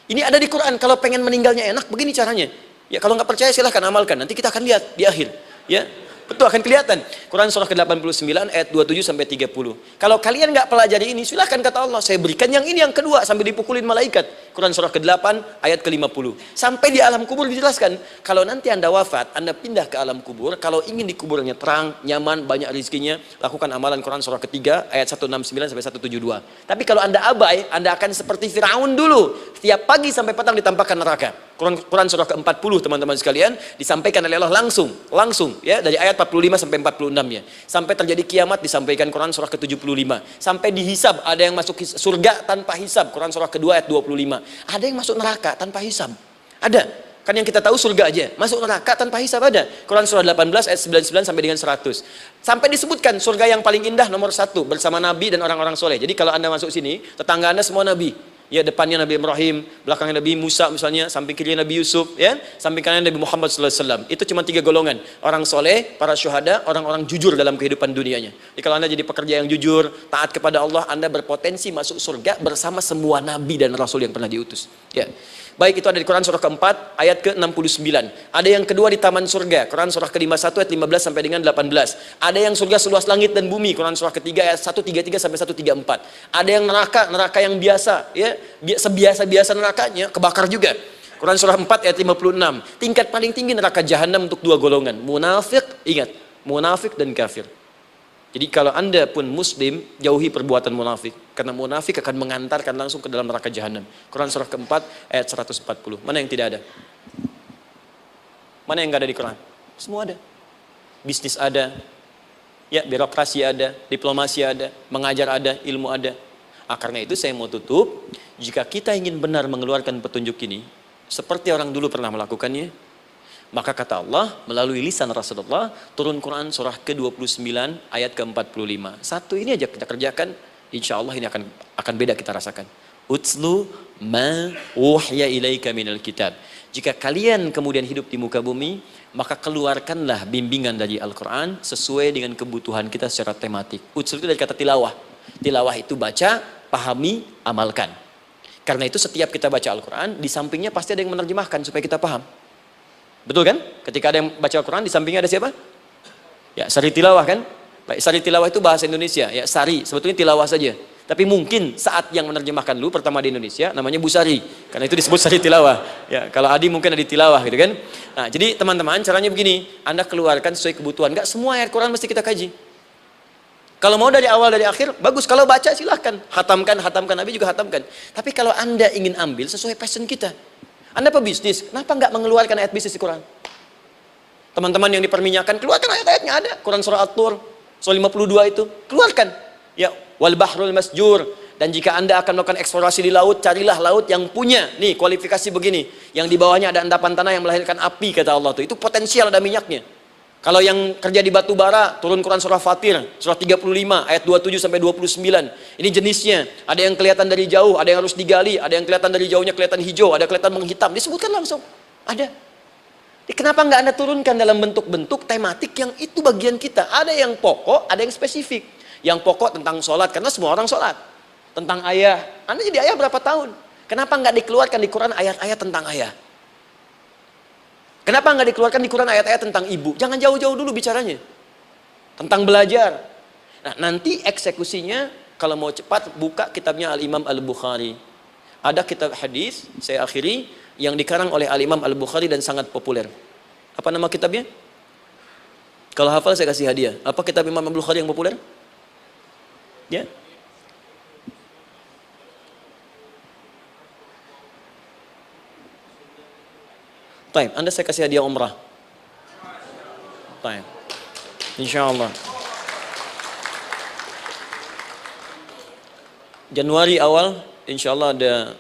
Ini ada di Quran, kalau pengen meninggalnya enak, begini caranya. Ya kalau nggak percaya silahkan amalkan, nanti kita akan lihat di akhir. Ya. Betul, akan kelihatan. Quran surah ke-89 ayat 27 sampai 30. Kalau kalian nggak pelajari ini, silahkan kata Allah, saya berikan yang ini yang kedua sambil dipukulin malaikat. Quran surah ke-8 ayat ke-50. Sampai di alam kubur dijelaskan, kalau nanti Anda wafat, Anda pindah ke alam kubur, kalau ingin di kuburnya terang, nyaman, banyak rezekinya, lakukan amalan Quran surah ke-3 ayat 169 sampai 172. Tapi kalau Anda abai, Anda akan seperti Firaun dulu. Setiap pagi sampai petang ditampakkan neraka. Quran surah ke-40 teman-teman sekalian disampaikan oleh Allah langsung ya, dari ayat 45 sampai 46 ya. Sampai terjadi kiamat disampaikan Quran surah ke-75. Sampai dihisab, ada yang masuk surga tanpa hisab, Quran surah ke-2 ayat 25. Ada yang masuk neraka tanpa hisab. Ada. Kan yang kita tahu surga aja, masuk neraka tanpa hisab ada. Quran surah 18 ayat 99 sampai dengan 100. Sampai disebutkan surga yang paling indah nomor 1 bersama Nabi dan orang-orang soleh. Jadi kalau Anda masuk sini, tetangga Anda semua Nabi. Ya, depannya Nabi Ibrahim, belakangnya Nabi Musa misalnya, samping kirinya Nabi Yusuf, ya, samping kanan Nabi Muhammad SAW. Itu cuma 3 golongan, orang soleh, para syuhada, orang-orang jujur dalam kehidupan dunianya. Jadi kalau Anda jadi pekerja yang jujur, taat kepada Allah, Anda berpotensi masuk surga bersama semua Nabi dan Rasul yang pernah diutus. Ya. Baik, itu ada di Quran surah ke-4 ayat ke-69. Ada yang kedua di taman surga, Quran surah ke-51 ayat 15 sampai dengan 18. Ada yang surga seluas langit dan bumi, Quran surah ke-3 ayat 133 sampai 134. Ada yang neraka yang biasa, ya, sebiasa-biasa nerakanya kebakar juga. Quran surah 4 ayat 56. Tingkat paling tinggi neraka jahanam untuk 2 golongan, munafik, ingat, munafik dan kafir. Jadi kalau Anda pun muslim, jauhi perbuatan munafik. Karena munafik akan mengantarkan langsung ke dalam neraka jahanam. Quran surah ke-4 ayat 140. Mana yang tidak ada? Mana yang nggak ada di Quran? Semua ada. Bisnis ada, ya, birokrasi ada, diplomasi ada, mengajar ada, ilmu ada. Karena itu saya mau tutup, jika kita ingin benar mengeluarkan petunjuk ini, seperti orang dulu pernah melakukannya, maka kata Allah melalui lisan Rasulullah, turun Quran surah ke-29 ayat ke-45. Satu ini aja kita kerjakan, insya Allah ini akan beda kita rasakan. Utslu ma uhya ilaika minal kitab. Jika kalian kemudian hidup di muka bumi, maka keluarkanlah bimbingan dari Al-Quran sesuai dengan kebutuhan kita secara tematik. Utslu itu dari kata tilawah. Tilawah itu baca, pahami, amalkan. Karena itu setiap kita baca Al-Quran, di sampingnya pasti ada yang menerjemahkan supaya kita paham. Betul kan? Ketika ada yang baca Al-Quran, di sampingnya ada siapa? Ya, sari tilawah kan? Baik, sari tilawah itu bahasa Indonesia. Ya, sari, sebetulnya tilawah saja. Tapi mungkin saat yang menerjemahkan dulu pertama di Indonesia, namanya Bu Sari. Karena itu disebut sari tilawah. Ya, kalau Adi mungkin ada di tilawah gitu kan? Nah, jadi teman-teman, caranya begini. Anda keluarkan sesuai kebutuhan. Enggak semua ayat Quran mesti kita kaji. Kalau mau dari awal dari akhir, bagus. Kalau baca silahkan. Hatamkan, Nabi juga hatamkan. Tapi kalau Anda ingin ambil sesuai passion kita. Anda pebisnis, kenapa nggak mengeluarkan ayat bisnis di Quran? Teman-teman yang diperminyakan, keluarkan ayat-ayatnya ada. Quran surah At-Tur, surah 52 itu, keluarkan. Ya, wal bahrul masjur, Dan jika Anda akan melakukan eksplorasi di laut, carilah laut yang punya nih kualifikasi begini, yang di bawahnya ada endapan tanah yang melahirkan api, kata Allah tuh. Itu potensial ada minyaknya. Kalau yang kerja di batu bara, turun Quran surah Fatir, surah 35 ayat 27 sampai 29. Ini jenisnya. Ada yang kelihatan dari jauh, ada yang harus digali, ada yang kelihatan dari jauhnya kelihatan hijau, ada kelihatan menghitam. Disebutkan langsung. Ada. Jadi kenapa nggak Anda turunkan dalam bentuk-bentuk tematik yang itu bagian kita? Ada yang pokok, ada yang spesifik. Yang pokok tentang sholat, karena semua orang sholat. Tentang ayah. Anda jadi ayah berapa tahun? Kenapa nggak dikeluarkan di Quran ayat-ayat tentang ayah? Kenapa nggak dikeluarkan di Quran ayat-ayat tentang ibu? Jangan jauh-jauh dulu bicaranya. Tentang belajar. Nah, nanti eksekusinya, kalau mau cepat, buka kitabnya Al-Imam Al-Bukhari. Ada kitab hadis, saya akhiri, yang dikarang oleh Al-Imam Al-Bukhari dan sangat populer. Apa nama kitabnya? Kalau hafal saya kasih hadiah. Apa kitab Imam Al-Bukhari yang populer? Ya. Baik, Anda saya kasih hadiah umrah. Baik. Insyaallah. Januari awal, insyaallah ada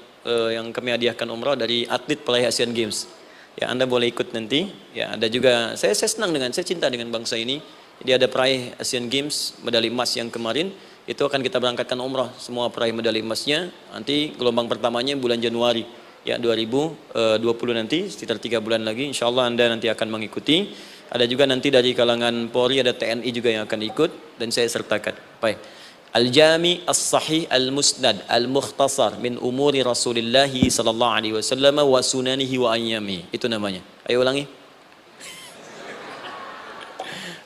yang kami hadiahkan umrah dari atlet peraih Asian Games. Ya, Anda boleh ikut nanti. Ya, ada juga, saya senang saya cinta dengan bangsa ini. Jadi ada peraih Asian Games, medali emas yang kemarin, itu akan kita berangkatkan umrah. Semua peraih medali emasnya, nanti gelombang pertamanya bulan Januari. Ya, 2020 nanti, sekitar 3 bulan lagi, insya Allah Anda nanti akan mengikuti. Ada juga nanti dari kalangan Polri, ada TNI juga yang akan ikut, dan saya sertakan. Baik. Al-Jami As-Sahih Al-Musnad Al-Mukhtasar min umuri Rasulillahi sallallahu alaihi wasallam wa sunanihi wa ayyami. Itu namanya. Ayo ulangi.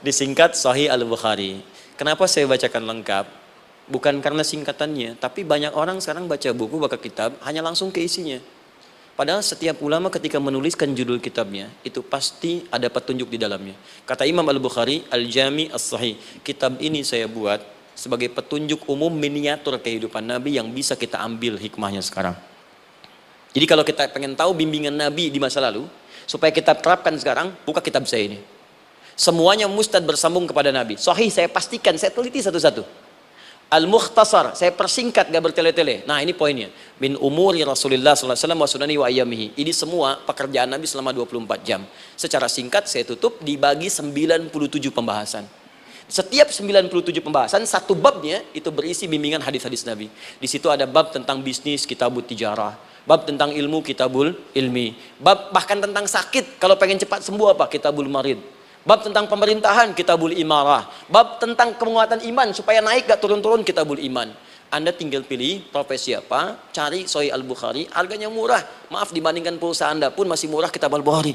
Disingkat Sahih Al-Bukhari. Kenapa saya bacakan lengkap? Bukan karena singkatannya, tapi banyak orang sekarang baca buku, baca kitab, hanya langsung ke isinya. Padahal setiap ulama ketika menuliskan judul kitabnya, itu pasti ada petunjuk di dalamnya. Kata Imam Al-Bukhari, Al-Jami As-Sahih, kitab ini saya buat sebagai petunjuk umum miniatur kehidupan Nabi yang bisa kita ambil hikmahnya sekarang. Jadi kalau kita pengen tahu bimbingan Nabi di masa lalu, supaya kita terapkan sekarang, buka kitab saya ini. Semuanya mustad bersambung kepada Nabi. Sahih saya pastikan, saya teliti satu-satu. Al-Mukhtasar, saya persingkat, gak bertele-tele. Nah, ini poinnya. Min umuri Rasulullah SAW wa sunani wa ayyamihi. Ini semua pekerjaan Nabi selama 24 jam. Secara singkat saya tutup dibagi 97 pembahasan. Setiap 97 pembahasan, satu babnya itu berisi bimbingan hadis-hadis Nabi. Di situ ada bab tentang bisnis, kitabut tijarah. Bab tentang ilmu, kitabul ilmi. Bab bahkan tentang sakit, kalau pengen cepat sembuh apa? Kitabul marid. Bab tentang pemerintahan, kitabul imarah. Bab tentang penguatan iman, supaya naik gak turun-turun, kitabul iman. Anda tinggal pilih profesi apa, cari Sahih Al-Bukhari, harganya murah. Maaf, dibandingkan pulsa Anda pun masih murah kitab Al-Bukhari.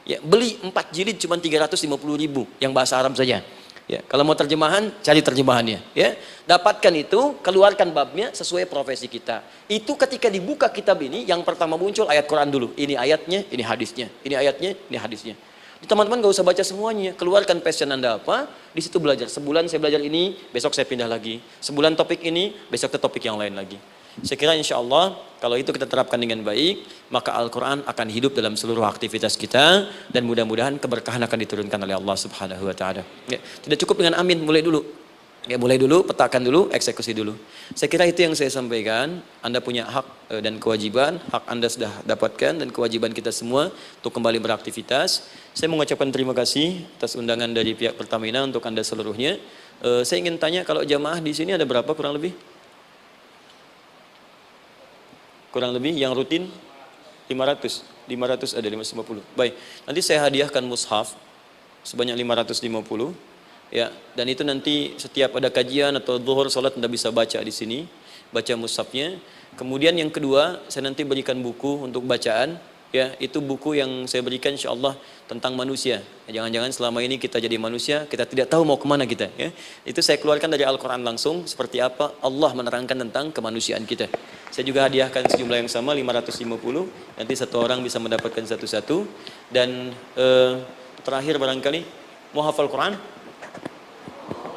Ya, beli 4 jilid cuma 350.000 yang bahasa Arab saja. Ya, kalau mau terjemahan, cari terjemahannya. Ya, dapatkan itu, keluarkan babnya sesuai profesi kita. Itu ketika dibuka kitab ini, yang pertama muncul ayat Quran dulu. Ini ayatnya, ini hadisnya. Ini ayatnya, ini hadisnya. Teman-teman gak usah baca semuanya, keluarkan passion Anda apa, di situ belajar. Sebulan saya belajar ini, besok saya pindah lagi. Sebulan topik ini, besok ke topik yang lain lagi. Saya kira insya Allah, kalau itu kita terapkan dengan baik, maka Al-Quran akan hidup dalam seluruh aktivitas kita, dan mudah-mudahan keberkahan akan diturunkan oleh Allah Subhanahu Wa Taala. Ya, tidak cukup dengan amin, mulai dulu. Ya, mulai dulu, petakan dulu, eksekusi dulu. Saya kira itu yang saya sampaikan. Anda punya hak dan kewajiban. Hak Anda sudah dapatkan dan kewajiban kita semua untuk kembali beraktivitas. Saya mengucapkan terima kasih atas undangan dari pihak Pertamina untuk Anda seluruhnya. Saya ingin tanya, kalau jamaah di sini ada berapa kurang lebih? Kurang lebih yang rutin 500. 500 ada 550. Baik, nanti saya hadiahkan mushaf sebanyak 550. Ya, dan itu nanti setiap ada kajian atau zuhur salat Anda bisa baca di sini, baca mushafnya. Kemudian yang kedua, saya nanti berikan buku untuk bacaan. Ya, itu buku yang saya berikan insyaallah tentang manusia. Jangan-jangan selama ini kita jadi manusia, kita tidak tahu mau kemana kita. Ya, itu saya keluarkan dari Al-Quran langsung, seperti apa Allah menerangkan tentang kemanusiaan kita. Saya juga hadiahkan sejumlah yang sama, 550. Nanti satu orang bisa mendapatkan satu-satu. Dan terakhir barangkali, mau hafal Quran?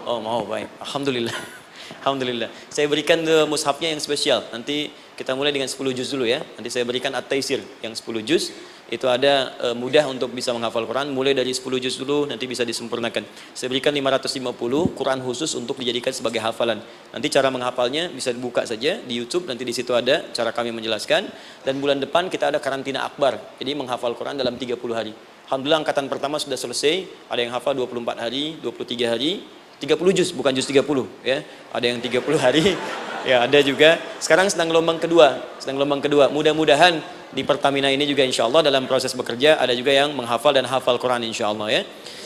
Oh mau, baik, alhamdulillah. Alhamdulillah. Saya berikan mushafnya yang spesial. Nanti kita mulai dengan 10 juz dulu ya. Nanti saya berikan At-Taisir yang 10 juz. Itu ada mudah untuk bisa menghafal Quran. Mulai dari 10 juz dulu, nanti bisa disempurnakan. Saya berikan 550 Quran khusus untuk dijadikan sebagai hafalan. Nanti cara menghafalnya bisa dibuka saja di YouTube. Nanti di situ ada cara kami menjelaskan. Dan bulan depan kita ada karantina akbar. Jadi menghafal Quran dalam 30 hari. Alhamdulillah angkatan pertama sudah selesai. Ada yang hafal 24 hari, 23 hari. 30 juz, bukan juz 30 ya. Ada yang 30 hari. Ya, ada juga. Sekarang sedang gelombang kedua. Mudah-mudahan di Pertamina ini juga insya Allah dalam proses bekerja ada juga yang menghafal dan hafal Quran insya Allah ya.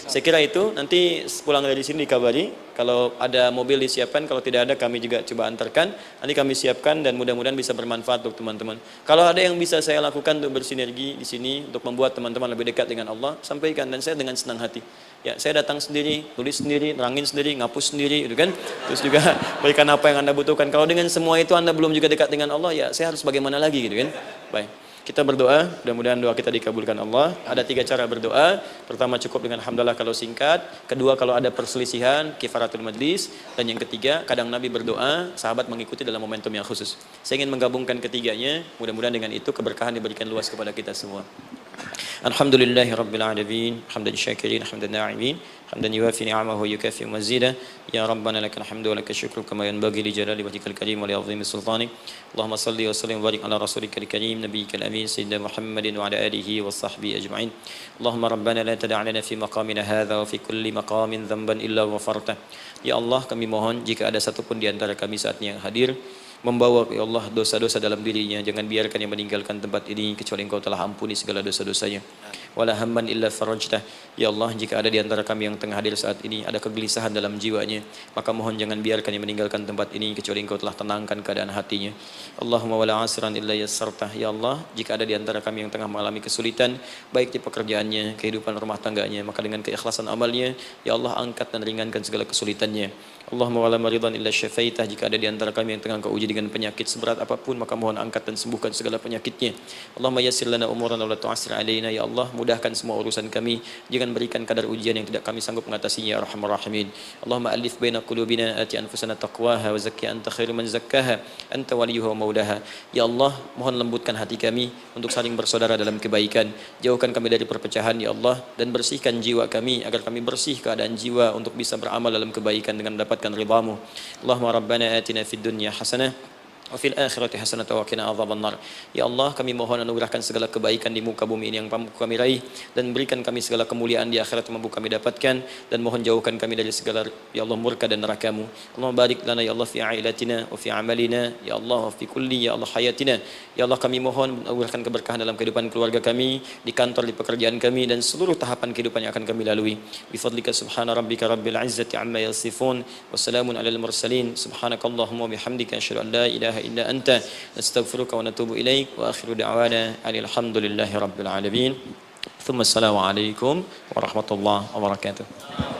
Saya kira itu, nanti pulang dari sini dikabari. Kalau ada mobil disiapkan, kalau tidak ada kami juga coba antarkan. Nanti kami siapkan dan mudah-mudahan bisa bermanfaat untuk teman-teman. Kalau ada yang bisa saya lakukan untuk bersinergi di sini untuk membuat teman-teman lebih dekat dengan Allah, sampaikan dan saya dengan senang hati. Ya, saya datang sendiri, tulis sendiri, nerangin sendiri, ngapus sendiri, gitu kan. Terus juga berikan apa yang Anda butuhkan. Kalau dengan semua itu Anda belum juga dekat dengan Allah, ya saya harus bagaimana lagi gitu kan. Baik. Kita berdoa, mudah-mudahan doa kita dikabulkan Allah. Ada 3 cara berdoa. Pertama cukup dengan hamdalah kalau singkat. Kedua kalau ada perselisihan, kifaratul majlis. Dan yang ketiga, kadang Nabi berdoa, sahabat mengikuti dalam momentum yang khusus. Saya ingin menggabungkan ketiganya. Mudah-mudahan dengan itu keberkahan diberikan luas kepada kita semua. Alhamdulillahi Rabbil Alamin. Hamdan syakirin, hamdan na'imin. Hamdan yuwafi ni'amahu yukafi mazida. Ya Rabbana lakal hamdu wa lakal syukru kama yanbaghi li jalali wajhikal karim wa li 'azimi sultanik. Allahumma salli wa sallim wa barik ala rasulikal karim nabiyyikal amin sayyidina Muhammadin wa ala alihi wa sahbihi ajma'in. Allahumma rabbana la tada' lana fi maqamina hadha wa fi kulli maqamin dhanban illa ghafartah. Ya Allah, kami mohon jika ada satupun di antara kami saat ini yang hadir membawa ya Allah dosa-dosa dalam dirinya, jangan biarkan yang meninggalkan tempat ini kecuali Engkau telah ampuni segala dosa-dosanya. Wala hamman illa farajtah. Ya Allah, jika ada di antara kami yang tengah hadir saat ini ada kegelisahan dalam jiwanya, maka mohon jangan biarkan yang meninggalkan tempat ini kecuali Engkau telah tenangkan keadaan hatinya. Allahumma wala asran illa yassartah. Ya Allah, jika ada di antara kami yang tengah mengalami kesulitan baik di pekerjaannya, kehidupan rumah tangganya, maka dengan keikhlasan amalnya ya Allah angkat dan ringankan segala kesulitannya. Allahumma wala maridan illa syafaitah. Jika ada di antara kami yang tengah Engkau uji dengan penyakit seberat apapun, maka mohon angkat dan sembuhkan segala penyakitnya. Allahumma yassir lana umurana wa la tu'assir alaina. Ya Allah, mudahkan semua urusan kami, jangan berikan kadar ujian yang tidak kami sanggup mengatasinya ya arhamar rahimin. Allahumma alif baina qulubina, ati anfusana taqwaha wa zakki anta khairu man zakkaha anta waliyuha wa maulaha. Ya Allah, mohon lembutkan hati kami untuk saling bersaudara dalam kebaikan, jauhkan kami dari perpecahan ya Allah, dan bersihkan jiwa kami agar kami bersih keadaan jiwa untuk bisa beramal dalam kebaikan dengan mendapatkan ridhamu. Allahumma rabbana atina fid dunya hasanah wa fil akhirati hasanatan wa qina adzabannar. Ya Allah, kami mohon anugerahkan segala kebaikan di muka bumi ini yang mampu kami raih, dan berikan kami segala kemuliaan di akhirat yang mampu kami dapatkan, dan mohon jauhkan kami dari segala ya Allah murka dan neraka-Mu. Allahumma barik lana ya Allah fi ailatina wa fi amalina ya Allah wa fi kulli ya Allah hayatina. Ya Allah, kami mohon anugerahkan keberkahan dalam kehidupan keluarga kami, di kantor, di pekerjaan kami, dan seluruh tahapan kehidupan yang akan kami lalui. Bi fadlika subhana rabbika rabbil izzati amma yasifun wa salamun alal mursalin. Subhanakallahumma wa bihamdika asyhadu an la ilaha illa anta nastaghfiruka wa natubu ilaik wa akhiru da'wana alhamdulillahi rabbil alamin. Thumma assalamu alaikum warahmatullahi wabarakatuh.